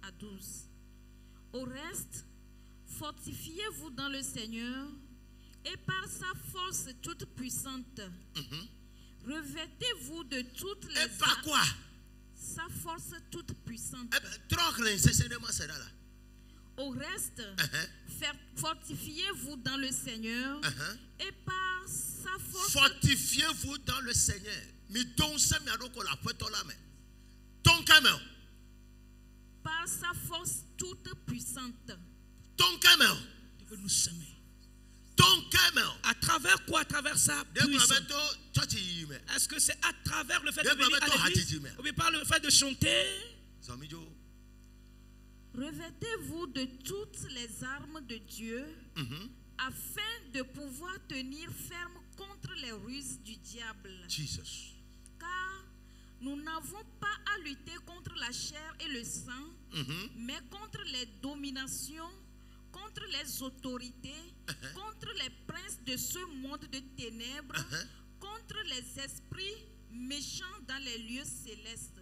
à 12. Au reste, fortifiez-vous dans le Seigneur et par sa force toute puissante. Revêtez-vous de toutes les... Et par quoi? Sa force toute puissante. Au reste, fortifiez-vous dans le Seigneur et par sa force... Fortifiez-vous dans le Seigneur. Par sa force toute puissante. À travers quoi? À travers sa puissance. Est-ce que c'est à travers le fait de venir à l'église ou bien par le fait de chanter? Revêtez-vous de toutes les armes de Dieu afin de pouvoir tenir ferme contre les ruses du diable. Jesus. Car nous n'avons pas à lutter contre la chair et le sang, mais contre les dominations, contre les autorités contre les princes de ce monde de ténèbres, contre les esprits méchants dans les lieux célestes.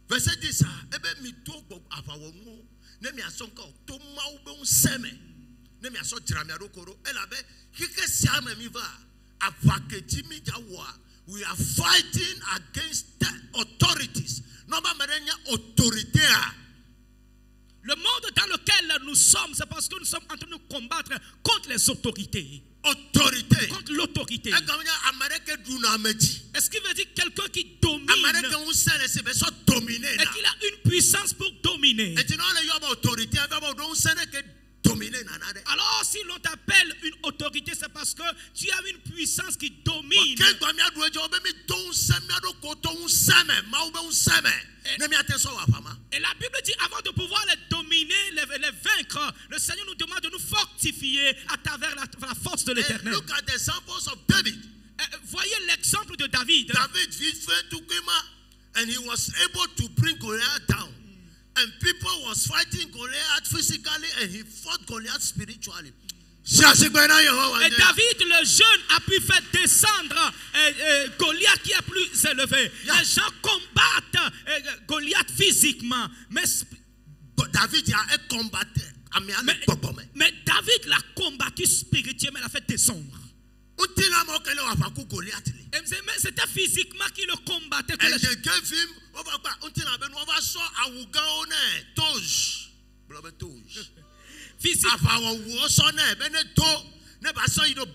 Verset 10, ebe mi to avawonu ne mi asonka to mau be unseme ne mi aso tiramia rokoro elabe kike siame mi va avaketi mi jawa. We are fighting against the authorities. Noma merenya autorité. Le monde dans lequel nous sommes, c'est parce que nous sommes en train de nous combattre contre les autorités. Autorité. Contre l'autorité. Est-ce qu'il veut dire quelqu'un qui domine et qu'il a une puissance pour dominer? Alors si l'on t'appelle une autorité, c'est parce que tu as une puissance qui domine. Et la Bible dit, avant de pouvoir les dominer, les vaincre, le Seigneur nous demande de nous fortifier à travers la force de l'Éternel. Look at the examples of David. Voyez l'exemple de David. David went to Kima and he was able to bring Goliath down. And people was fighting Goliath physically and he fought Goliath spiritually. Et David le jeune a pu faire descendre Goliath qui est plus élevé. Les gens combattent Goliath physiquement. Mais David a combattu. Mais David l'a combattu spirituellement, il a fait descendre. C'était physiquement qu'il le combattait. And they gave him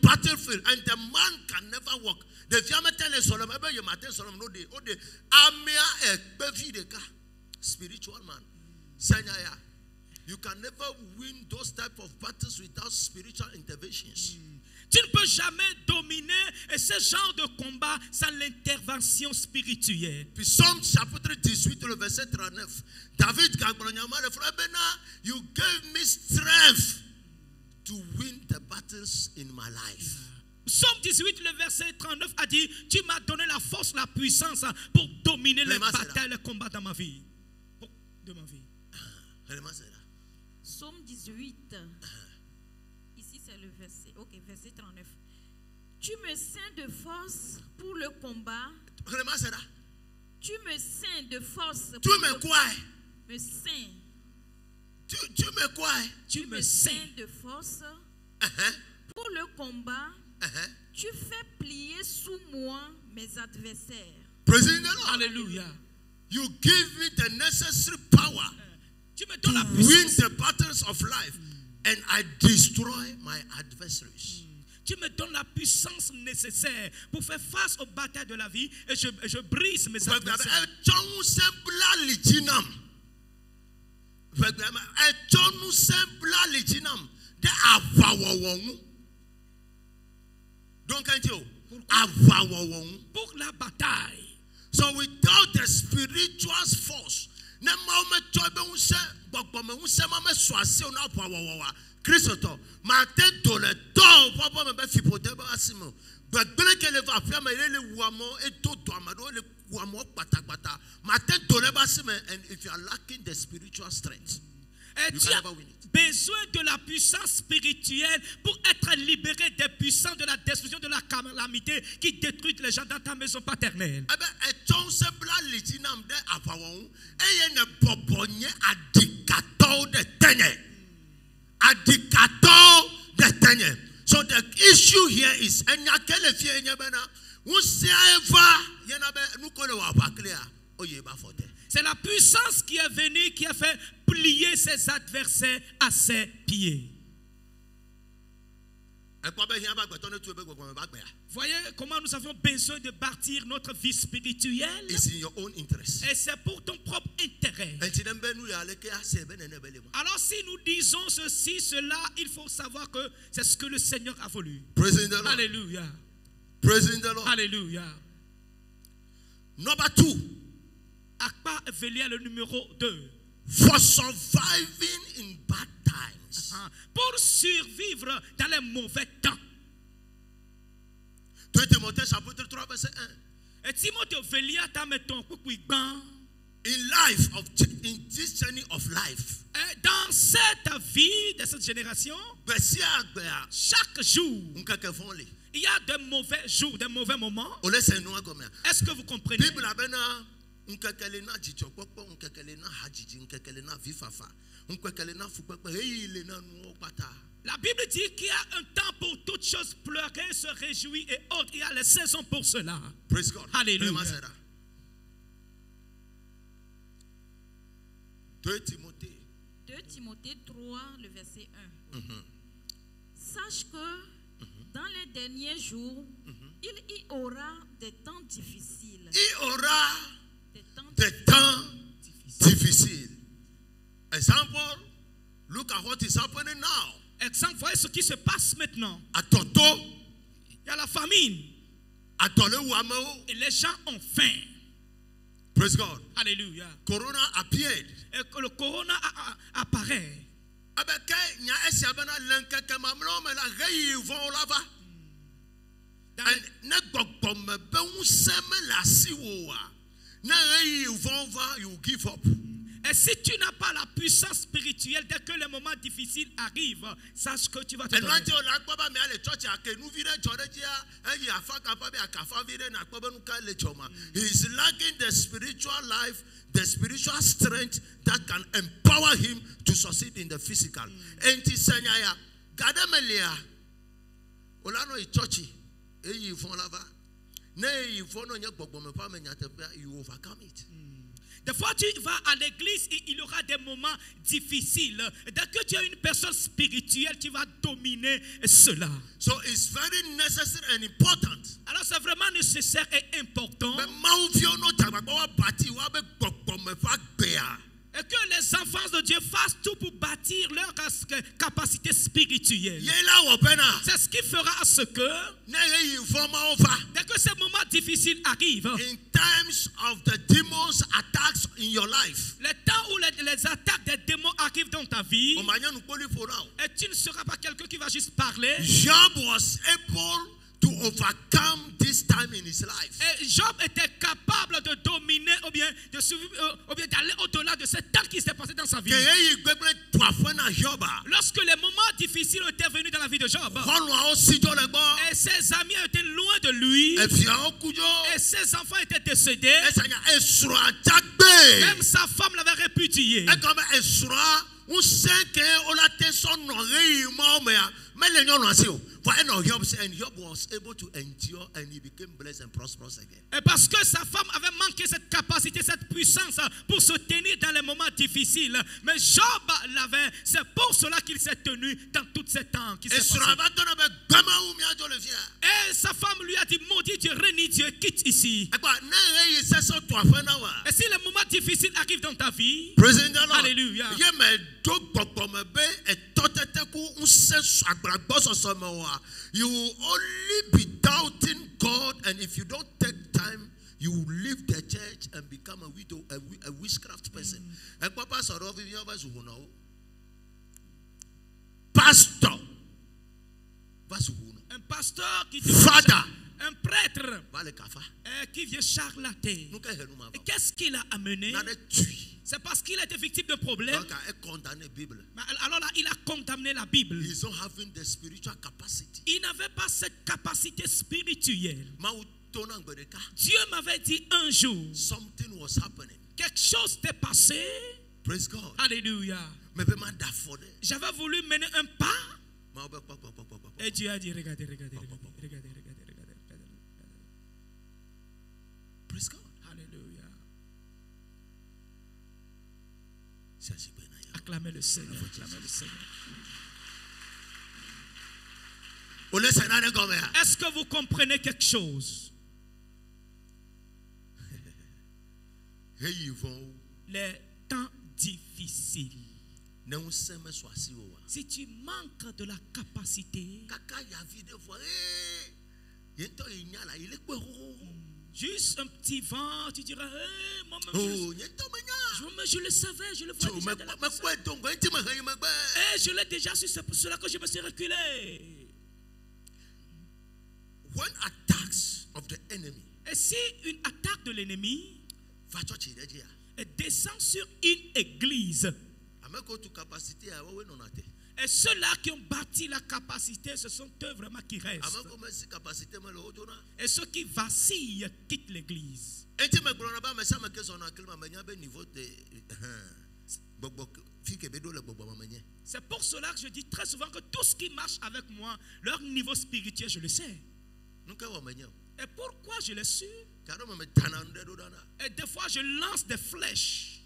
battlefield, and the man can never walk. The spiritual man. You can never win those type of battles without spiritual interventions. Tu ne peux jamais dominer ce genre de combat sans l'intervention spirituelle. Puis Psaume chapitre 18, le verset 39. David, you gave me strength to win the battles in my life. Psaume 18, le verset 39 a dit, tu m'as donné la force, la puissance pour dominer les batailles, les combats dans ma vie. De ma vie. Psaume 18. Ici c'est le verset. Ok, verset 39. Tu me ceins de force pour le combat. Tu me ceins de force pour le combat. Me ceins. Tu me quoi? Tu me ceins de force pour le combat. Tu fais plier sous moi mes adversaires. Praising the Lord. Alléluia. You give me the necessary power tu me donnes to win the battles of life, and I destroy my adversaries. Tu me donnes la puissance nécessaire pour faire face aux batailles de la vie et je brise mes adversaires. Pour la bataille. So without the spiritual force, Christo, Martin to the door, Papa, my best people, but Belekele va faire mais le wamo et tout amado le wamo patakpata. Martin to le basime, and if you are lacking the spiritual strength, you can never win it. Besoin de la puissance spirituelle pour être libéré des puissances de la destruction, de la calamité qui détruit les gens dans ta maison paternelle. So the issue here is c'est la puissance qui est venue qui a fait plier ses adversaires à ses pieds. Voyez comment nous avons besoin de bâtir notre vie spirituelle. Et c'est pour ton propre intérêt. Alors si nous disons ceci, cela, il faut savoir que c'est ce que le Seigneur a voulu. Alléluia. Alléluia. Number 2. Akpa Velia le numéro 2. For surviving in bad times. Pour survivre dans les mauvais temps. 2 Timothée chapitre 3 verset 1. Et Timothée Velia ta meton kukui ban. in this journey of life, dans cette vie de cette génération, chaque jour, il y a de mauvais jours, de mauvais moments. Est-ce que vous comprenez? La Bible dit qu'il y a un temps pour toutes choses, pleurer, se réjouir et autres. Il y a les saisons pour cela. Praise God. Alléluia. 2 Timothée 3, le verset 1. Sache que dans les derniers jours, il y aura des temps difficiles. Il y aura des temps difficiles. Example, look at what is happening now. Exemple, voyez ce qui se passe maintenant. À Toto, il y a la famine. À Tolé-Ouameo, et les gens ont faim. Praise God. Alléluia. Corona appeared. Et que le corona apparaît. Et si tu n'as pas la puissance spirituelle, dès que les moments difficiles arrivent, sache que tu vas te donner. He is lacking the spiritual life, the spiritual strength that can empower him to succeed in the physical. And Tisanyaya, Gadamelia, Olano Ichochi, Eyi Fonlava, Nei Fono Nyabogomepame Nyatepea, you overcome it. Des fois, tu vas à l'église et il y aura des moments difficiles. Dès que tu es une personne spirituelle, tu vas dominer cela. So it's very necessary and important. Alors c'est vraiment nécessaire et important. Et que les enfants de Dieu fassent tout pour bâtir leur capacité spirituelle. C'est ce qui fera à ce que, dès que ces moments difficiles arrivent, in times of the demons attacks in your life, les temps où les attaques des démons arrivent dans ta vie, et tu ne seras pas quelqu'un qui va juste parler. Job was able to overcome this time in his life. Et Job était capable de dominer ou bien d'aller au-delà de ce temps qui s'est passé dans sa vie. Lorsque les moments difficiles ont été venus dans la vie de Job, et ses amis étaient loin de lui, et ses enfants étaient décédés, même sa femme l'avait répudié. And Job was able to endure and he became blessed and prosperous again. Et parce que sa femme avait manqué cette capacité, cette puissance pour se tenir dans les moments difficiles. Mais Job l'avait. C'est pour cela qu'il s'est tenu dans tous ces temps qui s'est passé. Et sa femme lui a dit, maudit Dieu, renie Dieu, quitte ici. Et si les moments difficiles arrivent dans ta vie, alléluia. You will only be doubting God, and if you don't take time, you will leave the church and become a widow, a witchcraft person. And Papa Sorovi, pastor, un pasteur qui father, un prêtre qui vient charlater. Et qu'est-ce qu'il a amené? C'est parce qu'il a été victime de problèmes. Alors là, il a condamné la Bible. Il n'avait pas cette capacité spirituelle. Dieu m'avait dit un jour, quelque chose s'est passé. Praise God. Alléluia. J'avais voulu mener un pas. Et Dieu a dit, regardez. Praise God. Alléluia. Acclamez le Seigneur. Est-ce que vous comprenez quelque chose? Les temps difficiles. Si tu manques de la capacité, juste un petit vent, tu diras, je le savais, je le vois déjà de la personne. Et je l'ai déjà su, c'est pour cela que je me suis reculé. When attacks of the enemy, et si une attaque de l'ennemi, descend sur une église. Et ceux-là qui ont bâti la capacité, ce sont eux vraiment qui restent. Et ceux qui vacillent quittent l'église. C'est pour cela que je dis très souvent que tout ce qui marche avec moi, leur niveau spirituel, je le sais. Et pourquoi je le suis? Et des fois, je lance des flèches.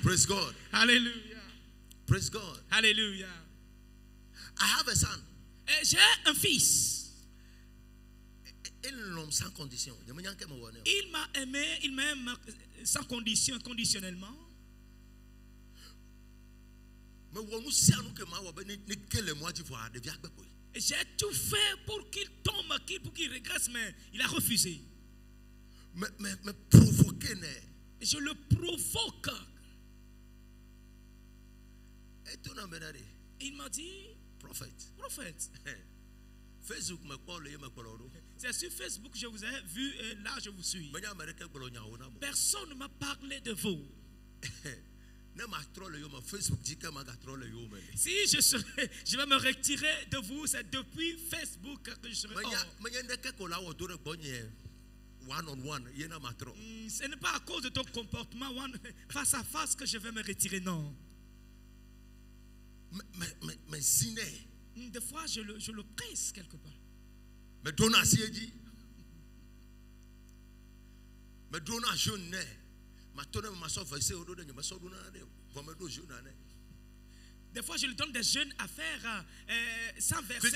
Praise God. Alléluia. Praise God. Alléluia. I have a son. Et j'ai un fils. Il sans condition. Il m'a aimé, il m'aime sans condition, conditionnellement. J'ai tout fait pour qu'il tombe, pour qu'il régresse, mais il a refusé. Me provoquer. Je le provoque. Il m'a dit, prophète. Facebook me parle. C'est sur Facebook que je vous ai vu et là je vous suis. Personne ne m'a parlé de vous. Si je vais me retirer de vous, c'est depuis Facebook que je serai hors. Ce n'est pas à cause de ton comportement face à face que je vais me retirer, non. Des fois, je le presse quelque part. Des fois, je lui donne des jeûnes à faire sans verser.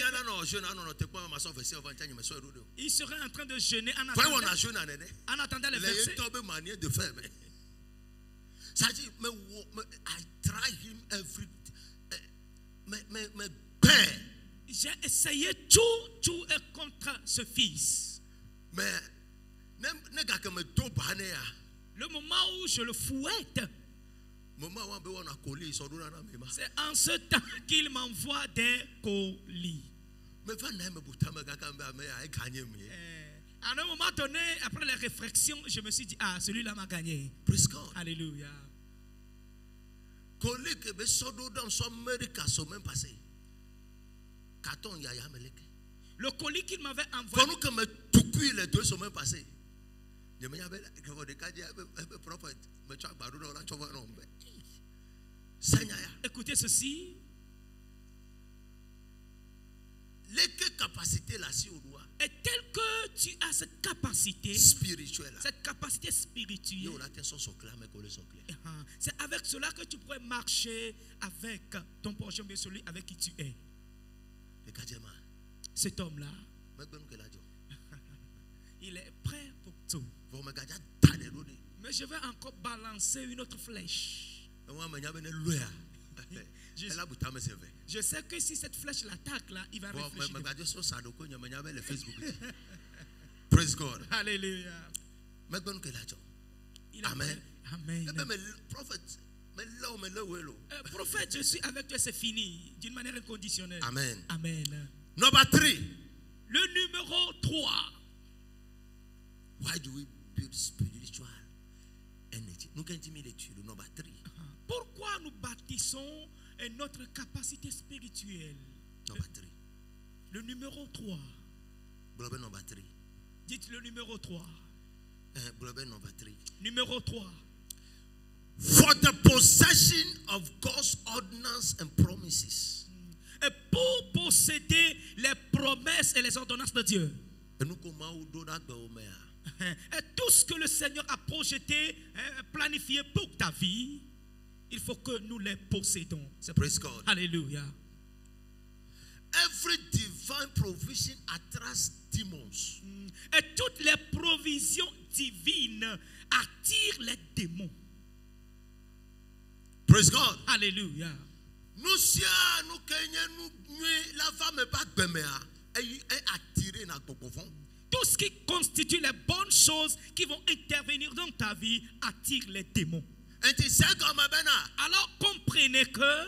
Il serait en train de jeûner en attendant les versets. J'ai essayé tout est contre ce fils. Mais le moment où je le fouette, c'est en ce temps qu'il m'envoie des colis. À un moment donné, après la réflexion, je me suis dit, ah, celui-là m'a gagné. Praise God. Alléluia. Le colis qu'il m'avait envoyé. Écoutez ceci. Et tel que tu as cette capacité spirituelle, c'est avec cela que tu pourrais marcher avec ton prochain, mais celui avec qui tu es. Cet homme-là, il est prêt pour tout. Mais je vais encore balancer une autre flèche. Je sais que si cette flèche l'attaque là, il va réfléchir. Praise God. Alléluia. Amen. Amen. Prophète, je suis avec toi, c'est fini. D'une manière inconditionnelle. Amen. Amen. Number 3. Le numéro 3. Why do we build spiritual energy? Nous le number 3. Pourquoi nous bâtissons notre capacité spirituelle? Number 3. Le numéro 3. Number 3. Dites le numéro 3. Number 3. Numéro 3. For the possession of God's ordinance and promises. Et pour posséder les promesses et les ordonnances de Dieu. Et tout ce que le Seigneur a projeté, planifié pour ta vie, il faut que nous les possédons. Praise God. Alléluia. Every divine provision attracts demons. Et toutes les provisions divines attirent les démons. Praise God. Alléluia. Nous la femme pas attiré na profond. Tout ce qui constitue les bonnes choses qui vont intervenir dans ta vie attire les démons. Alors comprenez que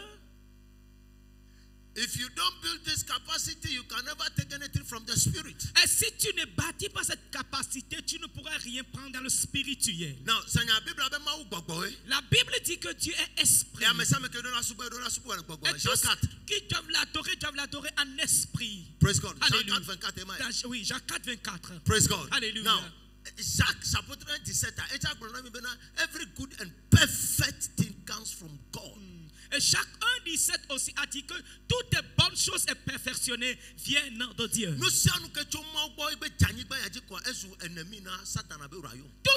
if you don't build this capacity, you can never take anything from the spirit. Et si tu ne bâtis pas cette capacité, tu ne pourras rien prendre dans le spirituel. Now, la Bible dit que Dieu est esprit. Et tous qui doivent l'adorer en esprit. Praise God. Alléluia. Jacques 4, 24. Oui, Jacques 4, 24. Praise God. Alléluia. Now, Jacques chapitre 1, 17. Every good and perfect thing comes from God. Et Jacques 1, 17 aussi a dit que toutes les bonnes choses et perfectionnées viennent de Dieu. Tout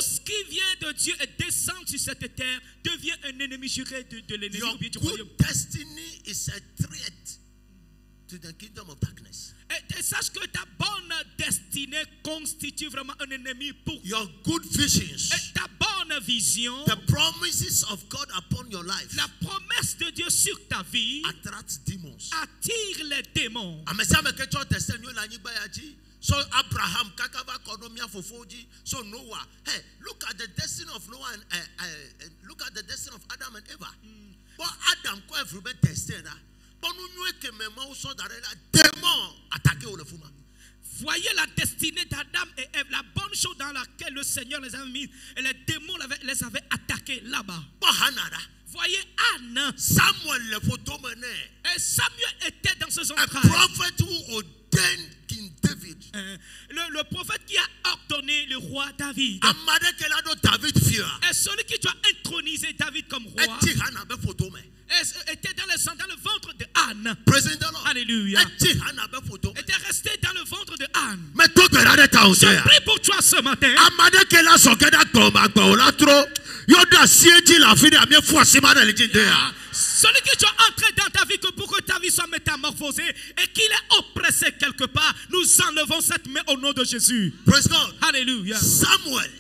ce qui vient de Dieu et descend sur cette terre devient un ennemi juré de l'ennemi. Your good destiny is a threat to the kingdom of darkness. Et sache que ta bonne destinée constitue vraiment un ennemi pour your good visions. Et ta bonne vision, the promises of God upon your life, la promesse de Dieu sur ta vie, attracts demons. Attire les démons. So Abraham, kakava konomia fofoji. So Noah, hey, look at the destiny of Noah and look at the destiny of Adam and Eva. But Adam ko everybody destiny. Voyez la destinée d'Adam et Ève, la bonne chose dans laquelle le Seigneur les avait mis, et les démons les avaient attaqués là-bas. Voyez Anne. Samuel le et Samuel était dans ce a prophet who ordained King David. Le prophète qui a ordonné le roi David. Et celui qui doit introniser David comme roi était dans le ventre de Anne. Alléluia. Était resté dans le ventre de Anne. Je prie pour toi ce matin. Celui qui doit entrer dans ta vie que pour que ta vie soit métamorphosée et qu'il est oppressé quelque part, nous enlevons cette main au nom de Jésus. Praise God. Alléluia. Samuel,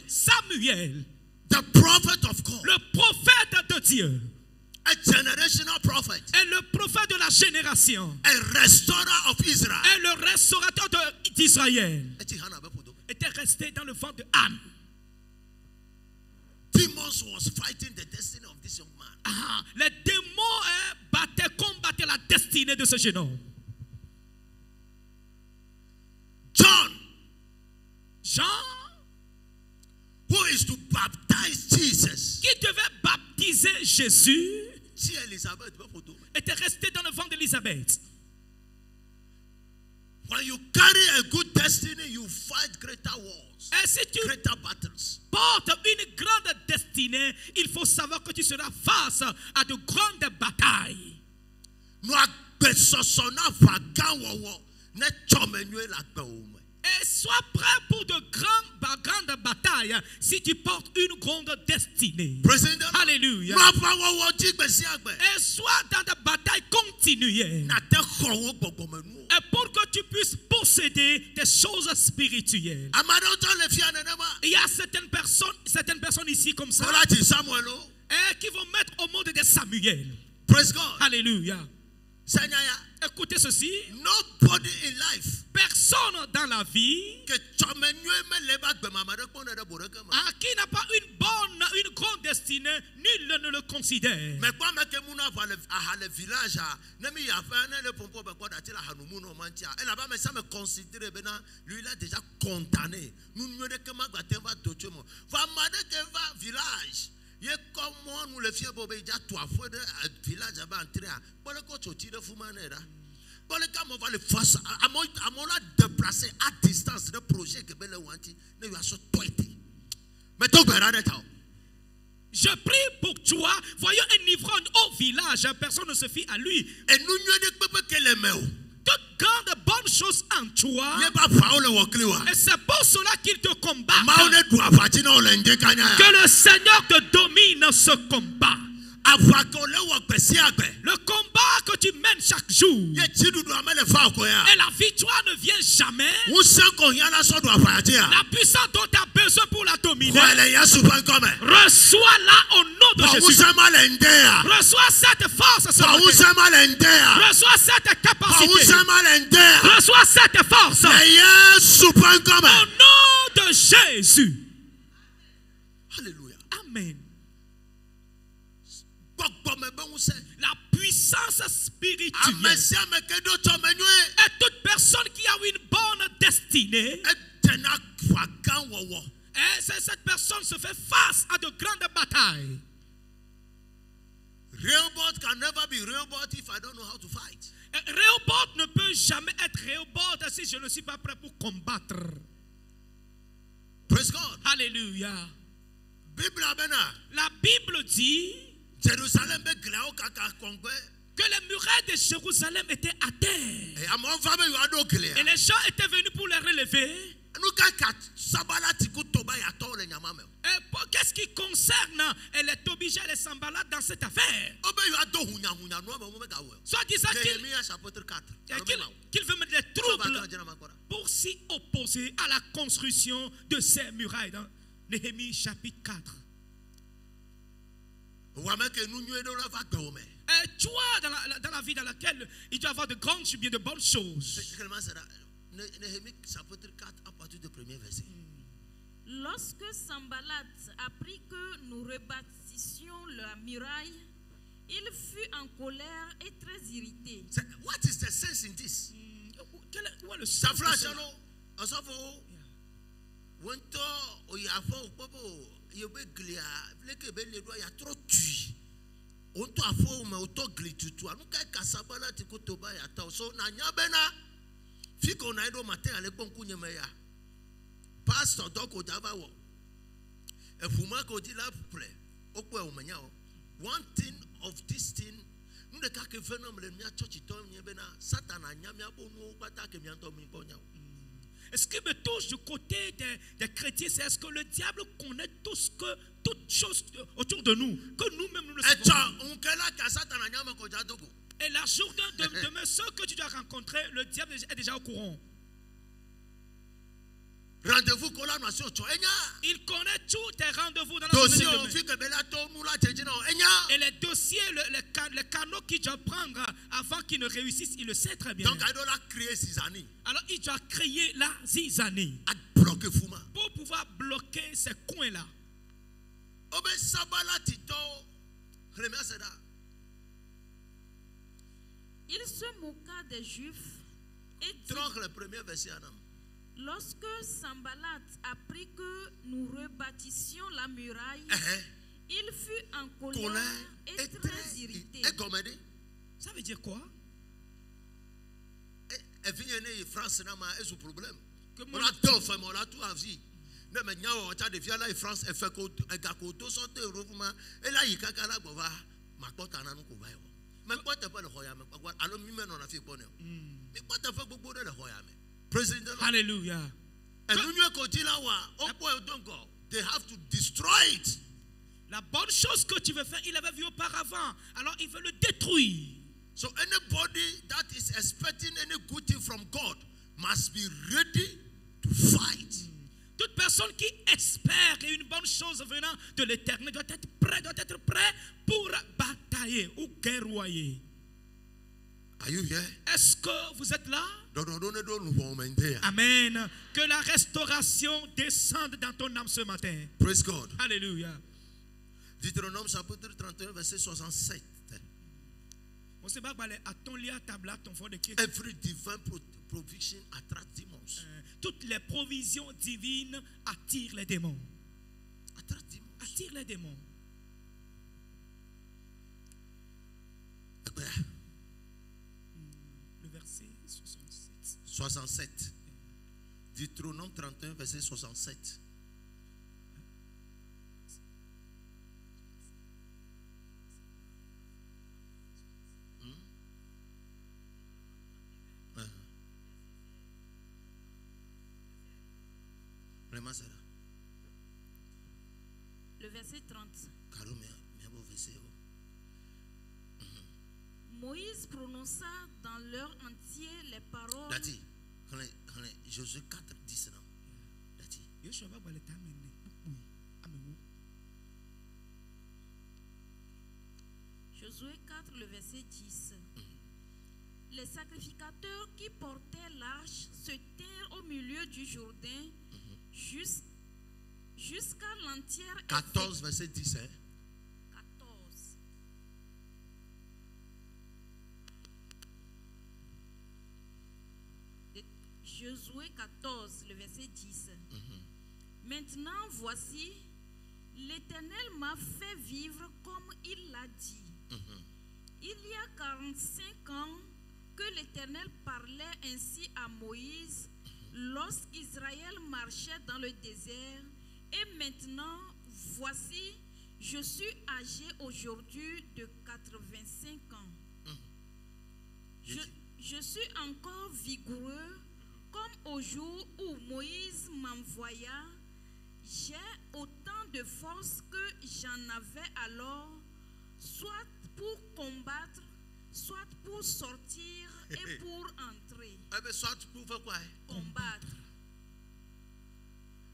the prophet of God, le prophète de Dieu, a generational prophet, et le prophète de la génération, a restorer of Israel, et le restaurateur d'Israël, était resté dans le ventre de Anne. Demons was fighting the destiny of this young man. Les démons combattaient la destinée de ce jeune homme. Jean, who is to baptize Jesus, qui devait baptiser Jésus, était resté dans le ventre d'Élisabeth. When you carry a good destiny, you fight greater wars, et si tu greater battles. Portes une grande destinée, il faut savoir que tu seras face à de grandes batailles. Et sois prêt pour de grandes batailles si tu portes une grande destinée. Alléluia. Et sois dans des batailles continuelles. Et pour que tu puisses posséder des choses spirituelles. Il y a certaines personnes ici comme ça et qui vont mettre au monde de Samuel. Praise God. Alléluia. Écoutez ceci. Nobody in life, personne dans la vie qui n'a pas une grande destinée, nul ne le considère. Lui il a déjà condamné. Il est comme moi, nous le fiers, toi, village on va le face, à mon déplacer à distance le projet que Belle Wanti, ne lui a so toité. Mais donc, je prie pour toi. Voyons un ivrogne au village, personne ne se fie à lui. Et nous ne toute grande bonne chose en toi. Et c'est pour cela qu'il te combat. Que le Seigneur te domine ce combat. Le combat que tu mènes chaque jour. Et la victoire ne vient jamais. La puissance dont tu as besoin pour la dominer. Reçois-la au nom de Jésus. Reçois cette force. Reçois cette capacité. Reçois cette force. Au nom de Jésus. Alléluia. Amen. La puissance spirituelle. Et toute personne qui a une bonne destinée, et cette personne se fait face à de grandes batailles. Rehoboth can never be Rehoboth if I don't know how to fight. Rehoboth ne peut jamais être Rehoboth si je ne suis pas prêt pour combattre. Praise God. Alléluia. La Bible dit que les murailles de Jérusalem étaient à terre. Et les gens étaient venus pour les relever. Qu'est-ce qui concerne les Tobija et les Sambalat dans cette affaire? Soit disant qu'il veut mettre des troubles pour s'y opposer à la construction de ces murailles dans Néhémie chapitre 4. Et tu vois dans la vie dans laquelle il doit y avoir de grandes ou bien de bonnes choses. Néhémie chapitre 4 à partir du premier verset. Lorsque Sambalat apprit que nous rebâtissions la muraille, il fut en colère et très irrité. What is the sense in this? Quel est le sens de cela? Pastor Doko Javawo. Efuma ko di la ple. Okwe omenya o. One thing of this thing, nous de ka ke venom le mia church to nyebena Satan anya mia bonu kwata ke mia to mi bonya. Ce qui me touche du côté des chrétiens, c'est est-ce que le diable connaît tout ce que toutes choses autour de nous, que nous-mêmes nous ne savons pas. Et la journée de demain, ceux que tu dois rencontrer, le diable est déjà au courant. Rendez-vous il connaît tous tes rendez-vous dans la journée de demain. Et les dossiers, les canaux qu'il doit prendre avant qu'il ne réussisse, il le sait très bien. Donc, alors il doit créer la zizanie pour pouvoir bloquer ces coins-là. Il se moqua des Juifs et dit, le premier verset, lorsque Sambalat apprit que nous rebâtissions la muraille, il fut en colère et très irrité. Ça veut dire quoi? Que moi, Alléluia. They have to destroy it. La bonne chose que tu veux faire, il avait vu auparavant. Alors il veut le détruire. So anybody that is expecting any good thing from God must be ready to fight. Toute personne qui espère une bonne chose venant de l'Éternel doit être prêt pour batailler ou guerroyer. Are you here? Est-ce que vous êtes là? Don't Amen. Que la restauration descende dans ton âme ce matin. Praise God. Alléluia. Deutéronome chapitre 31 verset 67. Every divine provision attracts demons. Toutes les provisions divines attirent les démons. Attirent les démons. Le verset 67. 67. Deutéronome 31 verset 67. Le verset 30. Moïse prononça dans leur entier les paroles. Josué 4, 10. Josué 4, le verset 10. Les sacrificateurs qui portaient l'arche se tinrent au milieu du Jourdain jusqu'à l'entière. 14, verset 10. 14. verset 10. Maintenant, voici, l'Éternel m'a fait vivre comme il l'a dit. Il y a 45 ans que l'Éternel parlait ainsi à Moïse lorsqu'Israël marchait dans le désert. Et maintenant, voici, je suis âgé aujourd'hui de 85 ans. Je suis encore vigoureux comme au jour où Moïse m'envoya. J'ai autant de force que j'en avais alors, soit pour combattre, soit pour sortir et pour entrer. Soit pour faire quoi? Combattre.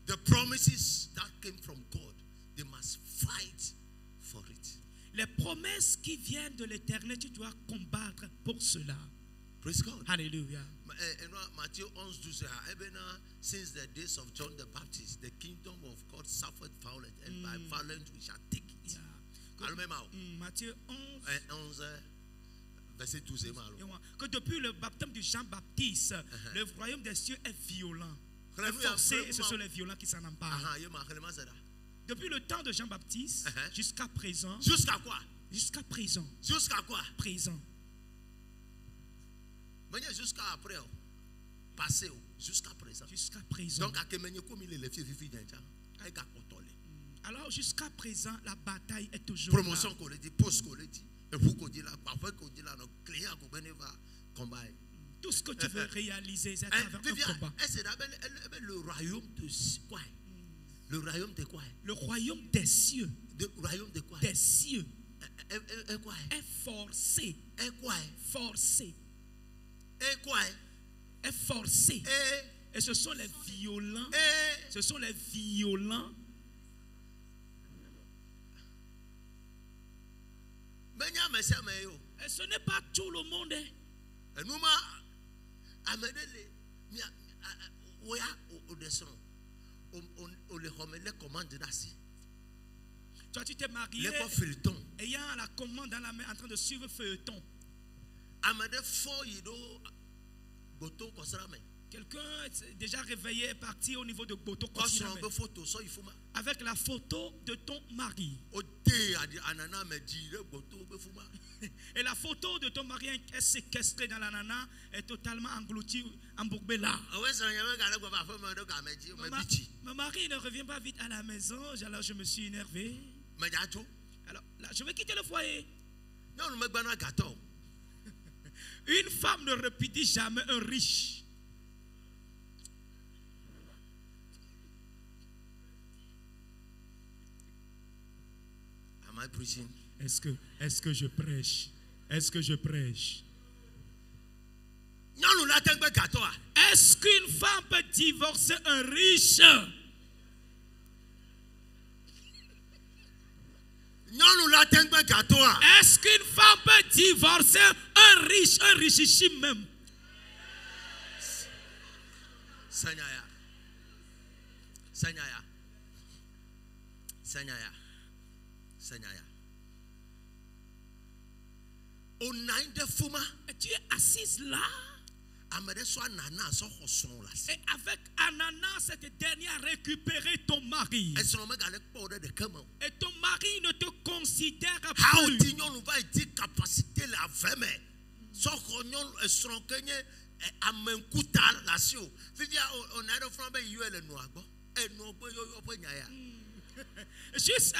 The promises that came from God, they must fight for it. Les promesses qui viennent de l'Éternel, tu dois combattre pour cela. Praise God. Hallelujah. Matthieu 11:12. Since the days of John the Baptist, the kingdom of God suffered violence, and by violence we shall take it. Matthieu 11, verset 12. Que depuis le baptême de Jean-Baptiste, le royaume des cieux est violent. Forcé, et ce sont les violents qui s'en emparent. Depuis le temps de Jean-Baptiste jusqu'à présent. Jusqu'à quoi? Jusqu'à présent. Jusqu'à quoi? Présent. Jusqu'à après. Passé. Jusqu'à présent. Jusqu'à présent. Donc, alors, jusqu'à présent, la bataille est toujours promotion qu'on dit, poste qu'on dit, et vous qu'on dit là, parfois qu'on dit là, nos clients qu'on va combattre. Tout ce que tu veux réaliser, c'est à travers un combat. C'est le royaume de quoi? Le royaume de quoi? Le royaume des cieux. Le royaume de quoi? Des cieux. Quoi? Est forcé. Est quoi? Forcé. Est quoi? Est forcé. Et ce sont les violents. Ce sont les violents. Et ce n'est pas tout le monde. Toi, tu t'es marié ayant la commande dans la main en train de suivre feuilleton. Quelqu'un est déjà réveillé et parti au niveau de Boto avec la photo de ton mari. Et la photo de ton mari est séquestrée dans l'ananas, est totalement engloutie, embourbée là. Mon mari ne revient pas vite à la maison, alors je me suis énervé. Alors là, je vais quitter le foyer. Une femme ne répudie jamais un riche. Am I preaching? Est-ce que je prêche? Est-ce que je prêche? Est-ce qu'une femme peut divorcer un riche? Est-ce qu'une femme peut divorcer un richissime même? Sanyaya. Et tu es assise là. Et avec Ananas, cette dernière a récupéré ton mari. Et ton mari ne te considère plus. Juste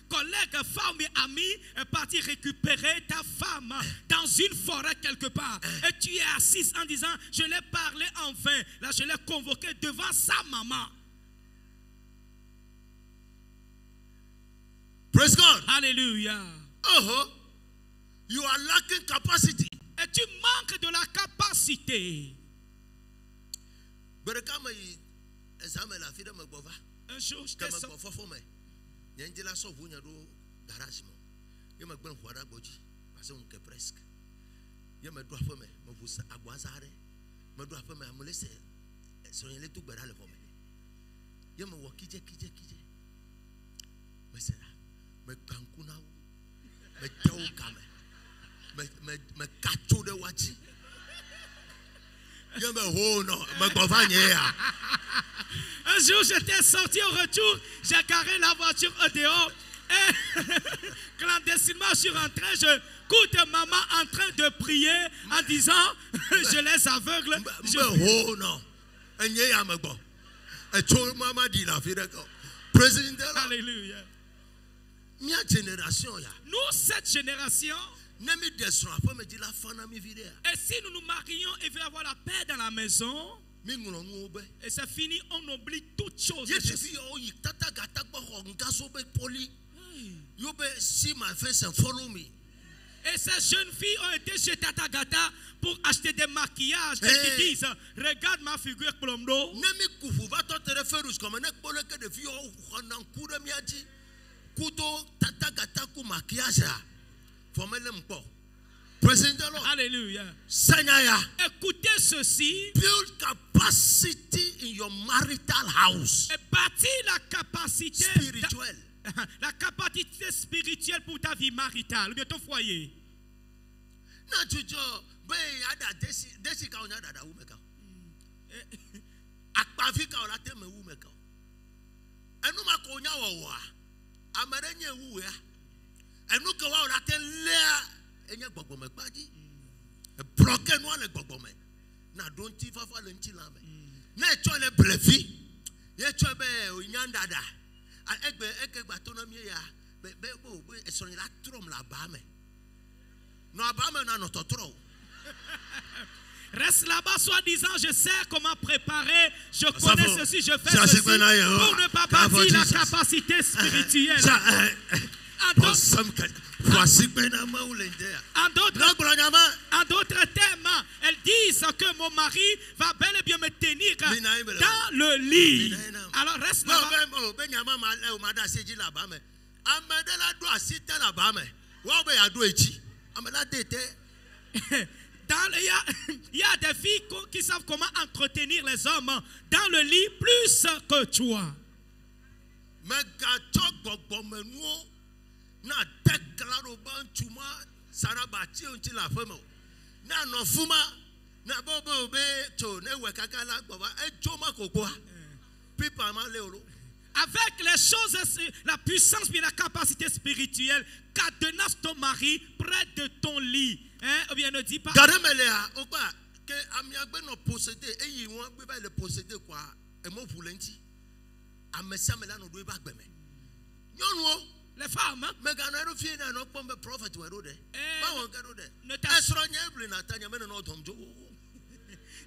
collègue, femme et ami est parti récupérer ta femme dans une forêt quelque part. Et tu es assise en disant, je l'ai parlé en vain. Là, je l'ai convoqué devant sa maman. Praise God. Alléluia. You are lacking capacity. Et tu manques de la capacité. Un jour, je t'ai sorti. Un jour, j'étais sorti au retour, j'ai garé la voiture au dehors et clandestinement, je suis rentré, je écoute maman en train de prier en disant, je les aveugle. Alléluia. Nous, cette génération, et si nous nous marions et veut avoir la paix dans la maison, et c'est fini, on oublie toutes choses. Et ces jeunes filles ont été chez Tata Gata pour acheter des maquillages et qui disent, regarde ma figure plombo. Alléluia. Écoutez ceci. Build capacity in your marital house. Et bâtis la capacité spirituelle. La capacité spirituelle pour ta vie maritale, ou bien ton foyer. Reste là-bas, soi-disant, je sais comment préparer, je connais ceci, je fais ceci, pour ne pas bâtir la capacité spirituelle. En d'autres termes, elles disent que mon mari va bel et bien me tenir dans le lit. Alors reste là-bas. Il y a des filles qui savent comment entretenir les hommes dans le lit plus que toi. Avec les choses, la puissance et la capacité spirituelle, cadenasse ton mari près de ton lit. Hein? Ou bien ne dis pas. Les femmes, hein?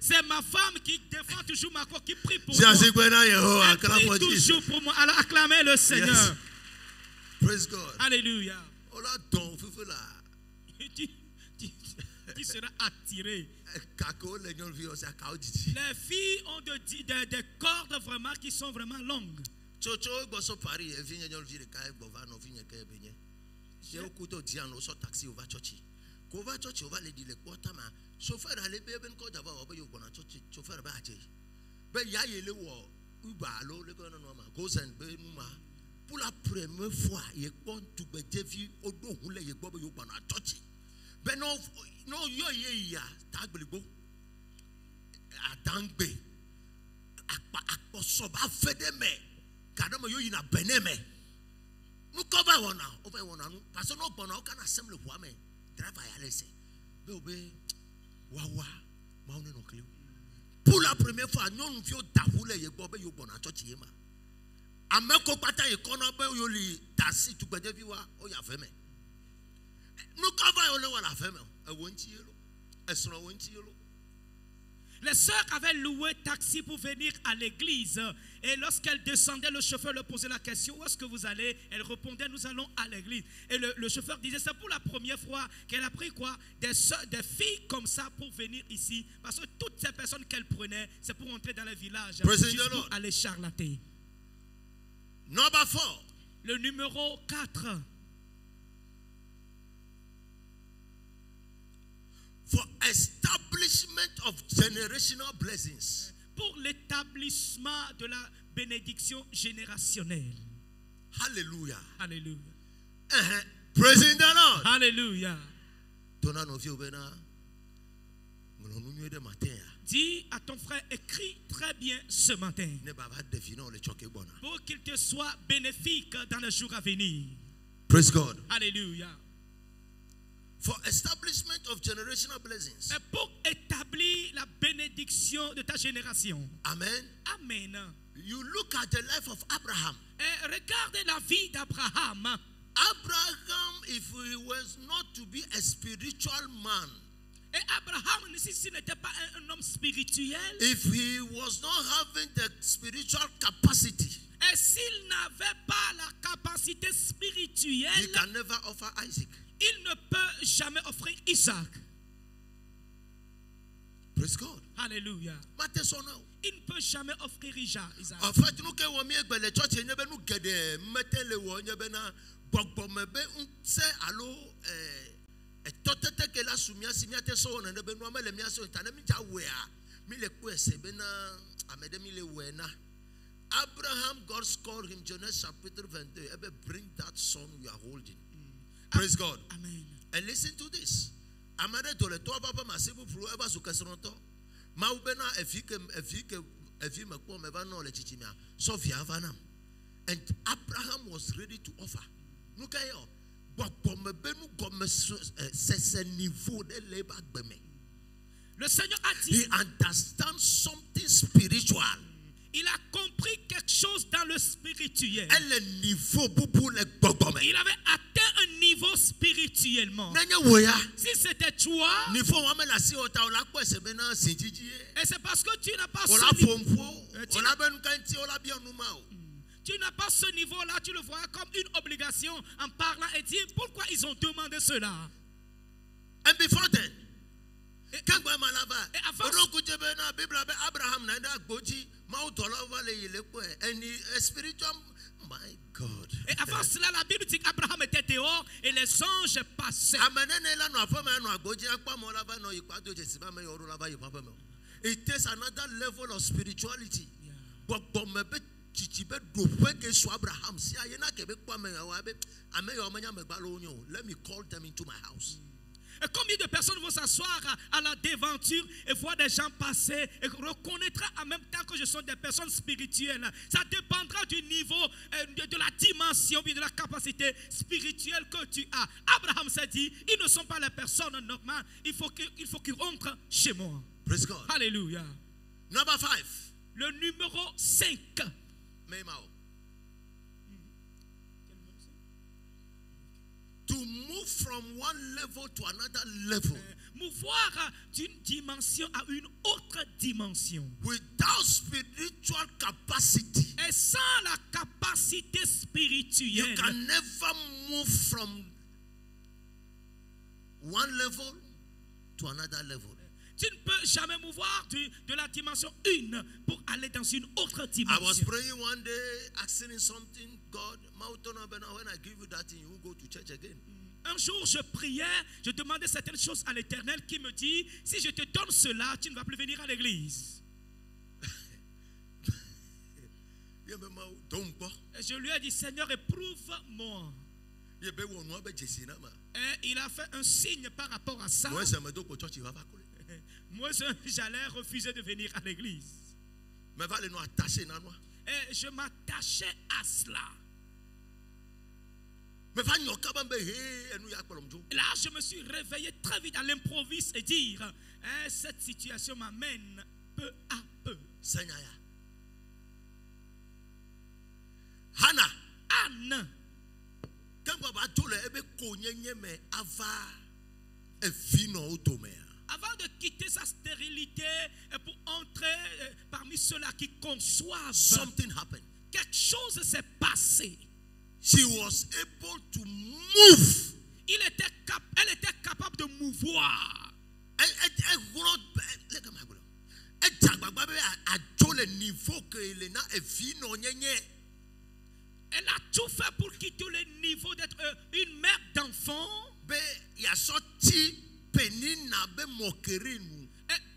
C'est ma femme qui défend toujours ma cause, qui prie pour moi. Elle prie toujours pour moi. Alors acclamez le Seigneur. Yes. Praise God. Alléluia. Tu seras attiré. Les filles ont des cordes vraiment qui sont vraiment longues. Pour la première fois, il est bon to be David Odo Hule Yebobo Yobana Tochi. Ben no yo ye ya tagbelibo. Atangbe. Akpo soba fedeme. Kadamo yo ina beneme. No cover one now. Over one now. Pastor no bona o can assemble woman. Driver ya lese. Be obe wawa maune no kleu. Pour la première fois, non fio Dahule Yebobo Yobana Tochi yema. Ameko pata ekono be yoli tasi tu gbedevi wa o ya feme. Nou kava yo le wa la feme. E wonti yelo. Esro wonti yelo. Les sœurs avaient loué taxi pour venir à l'église. Et lorsqu'elles descendaient, le chauffeur leur posait la question, où est-ce que vous allez? Elle répondait, nous allons à l'église. Et le chauffeur disait, c'est pour la première fois qu'elle a pris quoi? Des filles comme ça pour venir ici. Parce que toutes ces personnes qu'elle prenait, c'est pour entrer dans les villages. Juste pour aller charlater. Number 4. Le numéro 4. For establishment of generational blessings. Pour l'établissement de la bénédiction générationnelle. Hallelujah. Hallelujah. Praise the Lord. Hallelujah. Tona no fio bena. Dis à ton frère, écris très bien ce matin pour qu'il te soit bénéfique dans le jour à venir. Praise God. Alléluia. For establishment of generational blessings. Et pour établir la bénédiction de ta génération. Amen. Amen. You look at the life of Abraham. Et regardez la vie d'Abraham. Abraham, if he was not to be a spiritual man, et Abraham, s'il n'était pas un homme spirituel, if he was not having the spiritual capacity, et s'il n'avait pas la capacité spirituelle, he can never offer Isaac. Il ne peut jamais offrir Isaac. Praise God. Alléluia. Il ne peut jamais offrir Isaac. En fait, nous que nous sommes les church, nous nous guédé, mettez le wo, nous bena, bogbo mebe, c'est allo, totete que la soumia, si miate so, nous bena, nous le miaso, t'as mis ta wea, mi le koué, bena, amede mi le wena. Abraham, God called him, Genesis chapter 22, ebe bring that son you are holding. Praise God. Amen. And listen to this. Amade to le to papa masibu flu eba su kesronto. Ma ubena efike me ko me ba no le chichimia. Sophia vanam. And Abraham was ready to offer. Nuka yo. Bokpo me benu gomme c'est niveau de leba gbeme. Le Seigneur a dit. He understands something spiritual. Il a compris quelque chose dans le spirituel. Il avait atteint un niveau spirituellement. Si c'était toi, et c'est parce que tu n'as pas ce niveau. Tu n'as pas ce niveau-là, tu le vois comme une obligation en parlant et dire pourquoi ils ont demandé cela. And before then, my God. Et avant cela, la Bible dit qu'Abraham était dehors et les anges passaient. It takes another level of spirituality. Let me call them into my house. Et combien de personnes vont s'asseoir à la devanture et voir des gens passer et reconnaîtra en même temps que je sont des personnes spirituelles. Ça dépendra du niveau, de la dimension, de la capacité spirituelle que tu as. Abraham s'est dit, ils ne sont pas les personnes normales. Il faut qu'ils rentrent chez moi. Praise God. Alléluia. Number 5. Le numéro 5. To move from one level to another level. Mouvoir d'une dimension à une autre dimension. Without spiritual capacity. Et sans la capacité spirituelle. You can never move from one level to another level. Tu ne peux jamais mouvoir de la dimension 1 pour aller dans une autre dimension. I was praying one day, asking something, God, when I give you that thing, you go to church again. Un jour, je priais, je demandais certaines choses à l'Éternel qui me dit, si je te donne cela, tu ne vas plus venir à l'église. Et je lui ai dit, Seigneur, éprouve-moi. Et il a fait un signe par rapport à ça. Moi, j'allais refuser de venir à l'église. Et je m'attachais à cela. Là, je me suis réveillé très vite à l'improviste et dire, cette situation m'amène peu à peu. Anne. Avant de quitter sa stérilité pour entrer parmi ceux-là qui conçoivent, quelque chose s'est passé. She was able to move. Elle était capable de mouvoir. Elle a tout fait pour quitter le niveau d'être une mère d'enfant. Et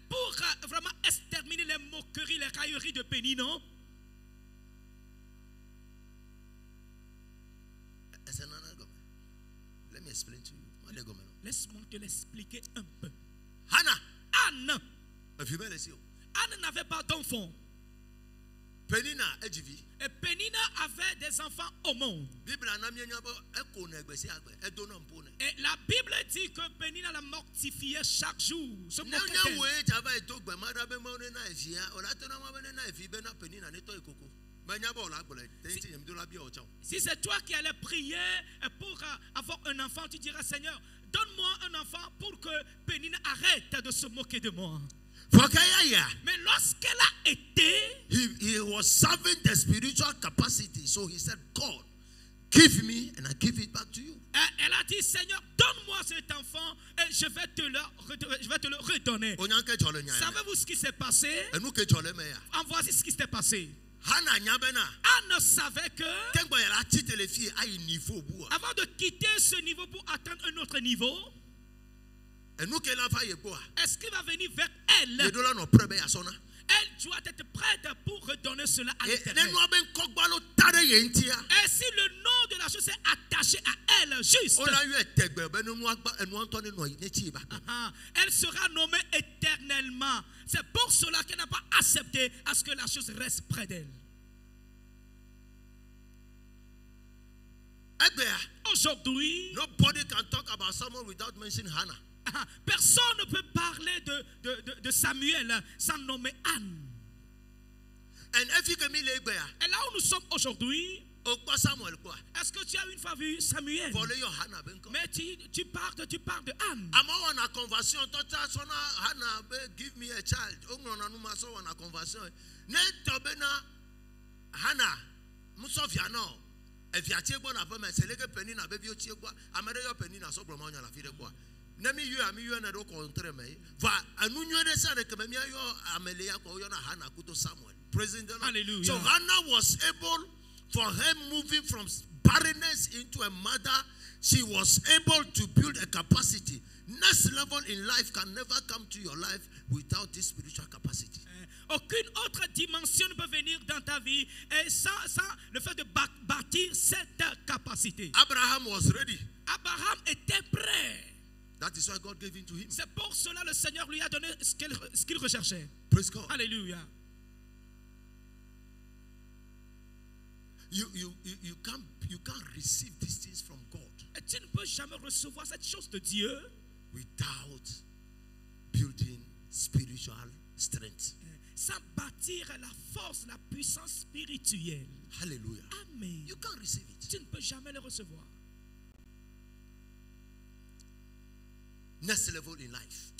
pour vraiment exterminer les moqueries, les railleries de Péninnah, non? Let me explain to you. Laisse-moi te l'expliquer un peu. Hannah. Anne. Anne n'avait pas d'enfant. Et Pénina avait des enfants au monde. Et la Bible dit que Pénina la mortifiait chaque jour. Se moquait si c'est toi qui allais prier pour avoir un enfant, tu diras Seigneur, donne-moi un enfant pour que Pénina arrête de se moquer de moi. Mais lorsqu'elle a été, he was serving the spiritual capacity, so he said, God, give me and I give it back to you. Elle a dit, Seigneur, donne-moi cet enfant et je vais te le redonner. Savez-vous ce qui s'est passé? En voici ce qui s'est passé. Anne savait que avant de quitter ce niveau pour atteindre un autre niveau, est-ce qu'il va venir vers elle? Elle doit être prête pour redonner cela à l'Éternel. Et si le nom de la chose est attaché à elle, juste, elle sera nommée éternellement. C'est pour cela qu'elle n'a pas accepté à ce que la chose reste près d'elle. Aujourd'hui, nobody can talk about someone without mentioning Hannah. Personne ne peut parler de Samuel sans nommer Anne. Et là où nous sommes aujourd'hui, est-ce que tu as une fois vu Samuel? Mais tu parles de Anne. Hallelujah. So Hannah was able, for her moving from barrenness into a mother, she was able to build a capacity. Next level in life can never come to your life without this spiritual capacity. Aucune autre dimension ne peut venir dans ta vie et sans le fait de bâtir cette capacité. Abraham was ready. Abraham était prêt. That is why God gave it to him. C'est pour cela que le Seigneur lui a donné ce qu'il recherchait. Praise God. Alléluia. You can't receive these things from God. Et tu ne peux jamais recevoir cette chose de Dieu without building spiritual strength. Sans bâtir la force, la puissance spirituelle. Hallelujah. Amen. You can't receive it. Tu ne peux jamais le recevoir. Next level in life.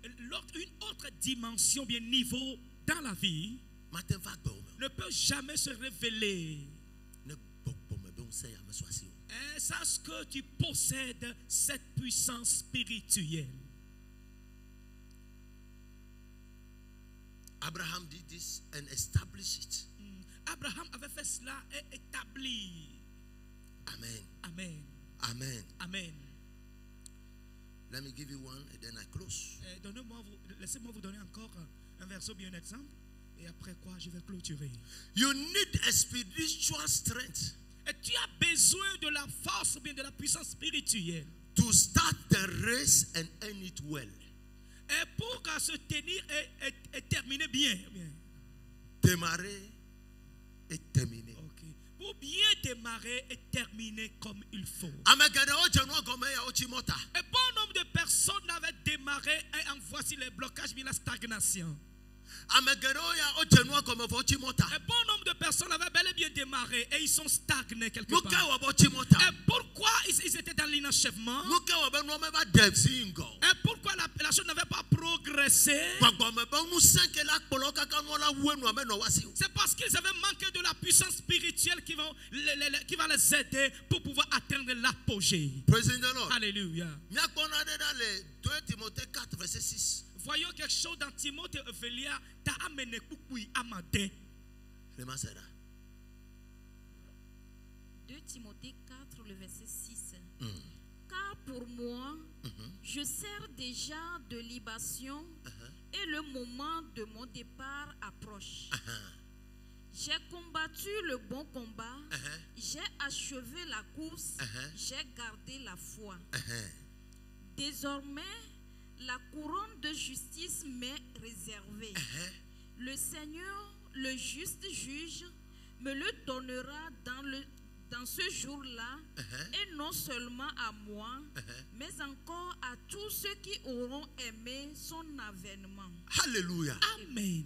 Une autre dimension, bien niveau dans la vie, ne peut jamais se révéler. Sache que tu possèdes cette puissance spirituelle. Abraham did this and established it. Abraham avait fait cela et établi. Amen. Amen. Amen. Amen. Let me give you one and then I close. Laissez-moi vous donner encore un verset, bien un exemple, et après quoi je vais clôturer. You need a spiritual strength. Et tu as besoin de la force, bien de la puissance spirituelle, to start the race and end it well. Et pour se tenir et terminer bien. Démarrer et terminer. Okay. Pour bien démarrer et terminer comme il faut. Et bon nombre de personnes avaient démarré et en voici les blocages, bien la stagnation. Un bon nombre de personnes avaient bel et bien démarré et ils sont stagnés quelque part. Et pourquoi ils étaient dans l'inachèvement? Et pourquoi la chose n'avait pas progressé? C'est parce qu'ils avaient manqué de la puissance spirituelle qui va les aider pour pouvoir atteindre l'apogée. Alléluia. Voyons quelque chose dans Timothée Evelia. Ta amené kukui amade. 2 Timothée 4, le verset 6. Car pour moi, je sers déjà de libation et le moment de mon départ approche. J'ai combattu le bon combat, j'ai achevé la course, j'ai gardé la foi. Désormais, La couronne de justice m'est réservée. Le Seigneur, le juste juge, me le donnera dans ce jour-là, et non seulement à moi, mais encore à tous ceux qui auront aimé son avènement. Alléluia. Amen.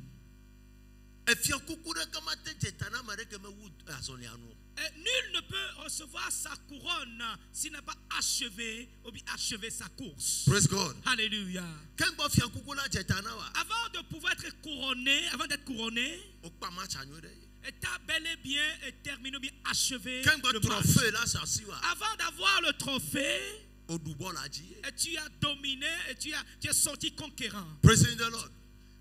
Nul ne peut recevoir sa couronne s'il n'a pas achevé ou bien achevé sa course. Praise God. Alléluia. Avant de pouvoir être couronné, avant d'être couronné, tu as bel et bien terminé ou bien achevé le match. Avant d'avoir le trophée, et tu as dominé et tu es sorti conquérant. Praise the Lord.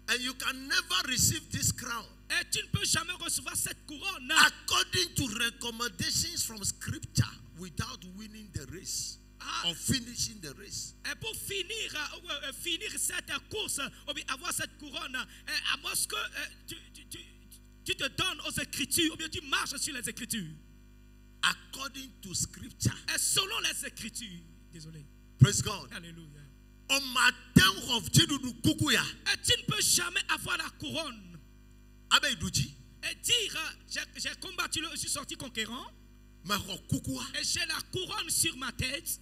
And you can never receive this crown. Et tu ne peux jamais recevoir cette couronne according to recommendations from scripture without winning the race or finishing the race. Et pour finir cette course, ou bien avoir cette couronne, à moins que tu te donnes aux Écritures, ou bien tu marches sur les Écritures. According to scripture. Et selon les Écritures. Désolé. Praise God. Alléluia. On matin of Jidudu Kukuya. Et tu ne peux jamais avoir la couronne. Et dire, j'ai combattu, je suis sorti conquérant. Et j'ai la couronne sur ma tête.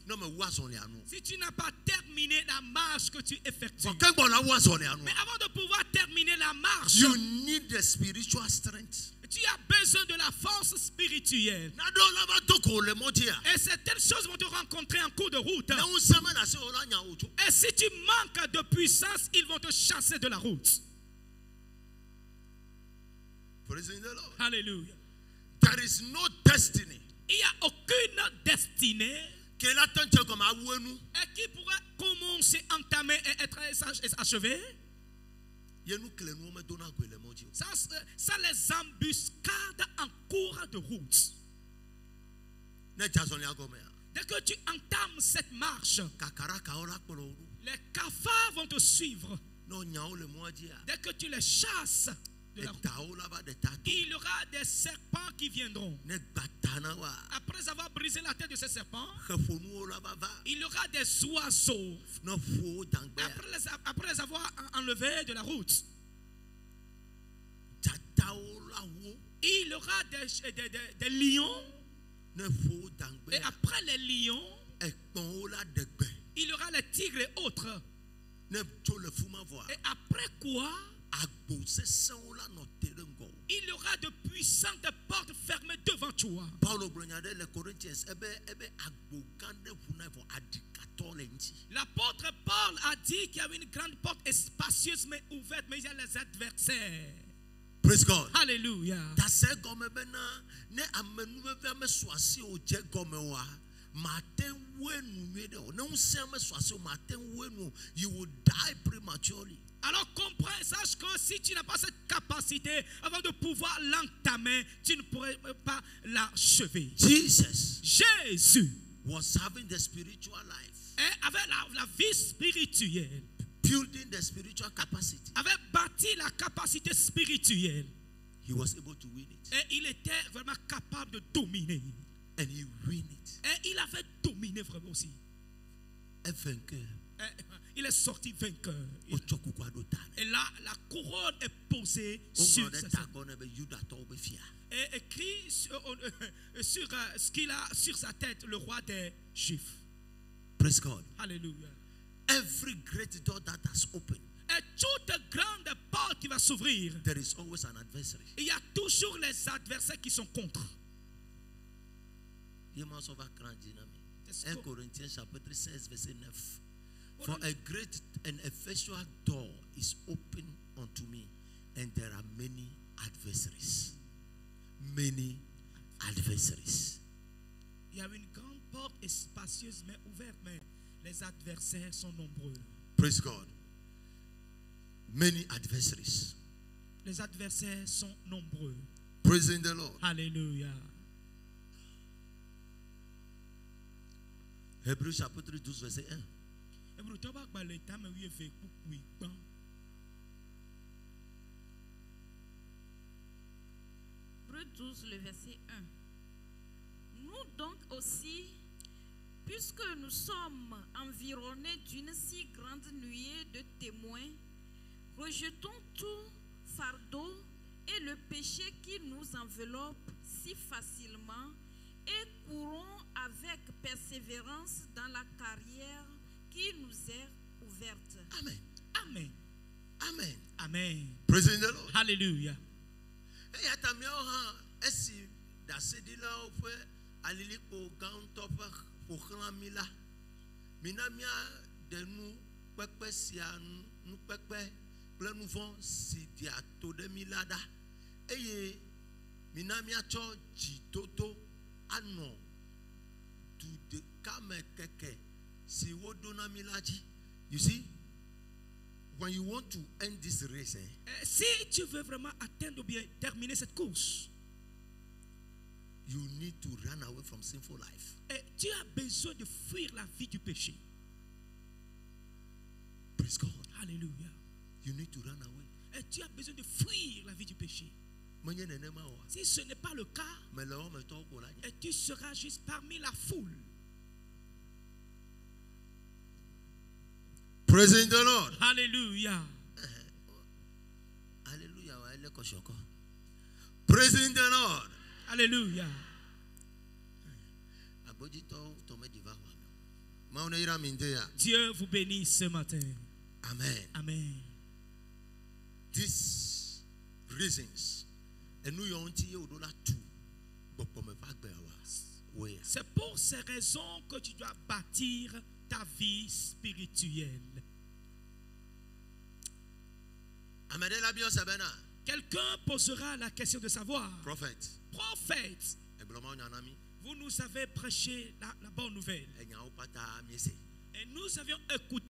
Si tu n'as pas terminé la marche que tu effectues. Mais avant de pouvoir terminer la marche, you need the spiritual strength. Tu as besoin de la force spirituelle. Et certaines choses vont te rencontrer en cours de route. Et si tu manques de puissance, ils vont te chasser de la route. Alléluia. There is no destiny. Il n'y a aucune destinée et qui pourrait commencer, entamer et être achevée. Ça les embuscades en cours de route. Dès que tu entames cette marche, les cafards vont te suivre. Dès que tu les chasses, il y aura des serpents qui viendront. Après avoir brisé la tête de ces serpents, il y aura des oiseaux. Après les avoir enlevés de la route, il y aura des lions. Et après les lions, il y aura les tigres et autres. Et après quoi, il y aura de puissantes portes fermées devant toi. L'apôtre Paul a dit qu'il y avait une grande porte spacieuse mais ouverte, mais il y a les adversaires. Praise God. Alléluia. You will die prematurely. Alors comprends, sache que si tu n'as pas cette capacité, avant de pouvoir l'entamer, tu ne pourrais pas l'achever. Jésus was having the spiritual life. Et avait la vie spirituelle. Building the spiritual capacity. Avait bâti la capacité spirituelle. He was able to win it. Et il était vraiment capable de dominer. And he win it. Et il avait dominé vraiment aussi. Un vainqueur. Il est sorti vainqueur. Et là, la couronne est posée sur sa tête. Et écrit sur ce qu'il a sur sa tête, le roi des Juifs. Praise God. Alléluia. Every great door that has opened. Et toute grande porte qui va s'ouvrir, there is always an adversary. Il y a toujours les adversaires qui sont contre. 1 Corinthiens chapitre 16 verset 9. For a great and effectual door is open unto me, and there are many adversaries. Many adversaries. Il y a une grande porte spacieuse mais ouverte, mais les adversaires sont nombreux. Praise God. Many adversaries. Les adversaires sont nombreux. Praising the Lord. Alléluia. Hébreux chapitre 12 verset 1. Hébreux 12, le verset 1. Nous donc aussi, puisque nous sommes environnés d'une si grande nuée de témoins, rejetons tout fardeau et le péché qui nous enveloppe si facilement et courons avec persévérance dans la carrière qui nous est ouverte. Amen. Amen. Amen. Amen. Praise the Lord. Hallelujah. Et atamio ha esi da sedila ofe alili ko ganto pour clamila. Minamia de nous pepe sia nous pepe plein nous vont si dia to de milada. Eye minamia cho jitoto ano tu de kame keke si wodona milaji. You see, when you want to end this race, si tu veux vraiment atteindre ou bien terminer cette course, you need to run away from sinful life. Tu as besoin de fuir la vie du péché. Praise God. Alléluia. You need to run away. Tu as besoin de fuir la vie du péché. Si ce n'est pas le cas, tu seras juste parmi la foule. Praise the Lord. Hallelujah. Hallelujah. Praise the Lord. Hallelujah. Dieu vous bénisse ce matin. Amen. Amen. These reasons, c'est pour ces raisons que tu dois bâtir ta vie spirituelle. Quelqu'un posera la question de savoir. Prophète, vous nous avez prêché la bonne nouvelle. Et nous avions écouté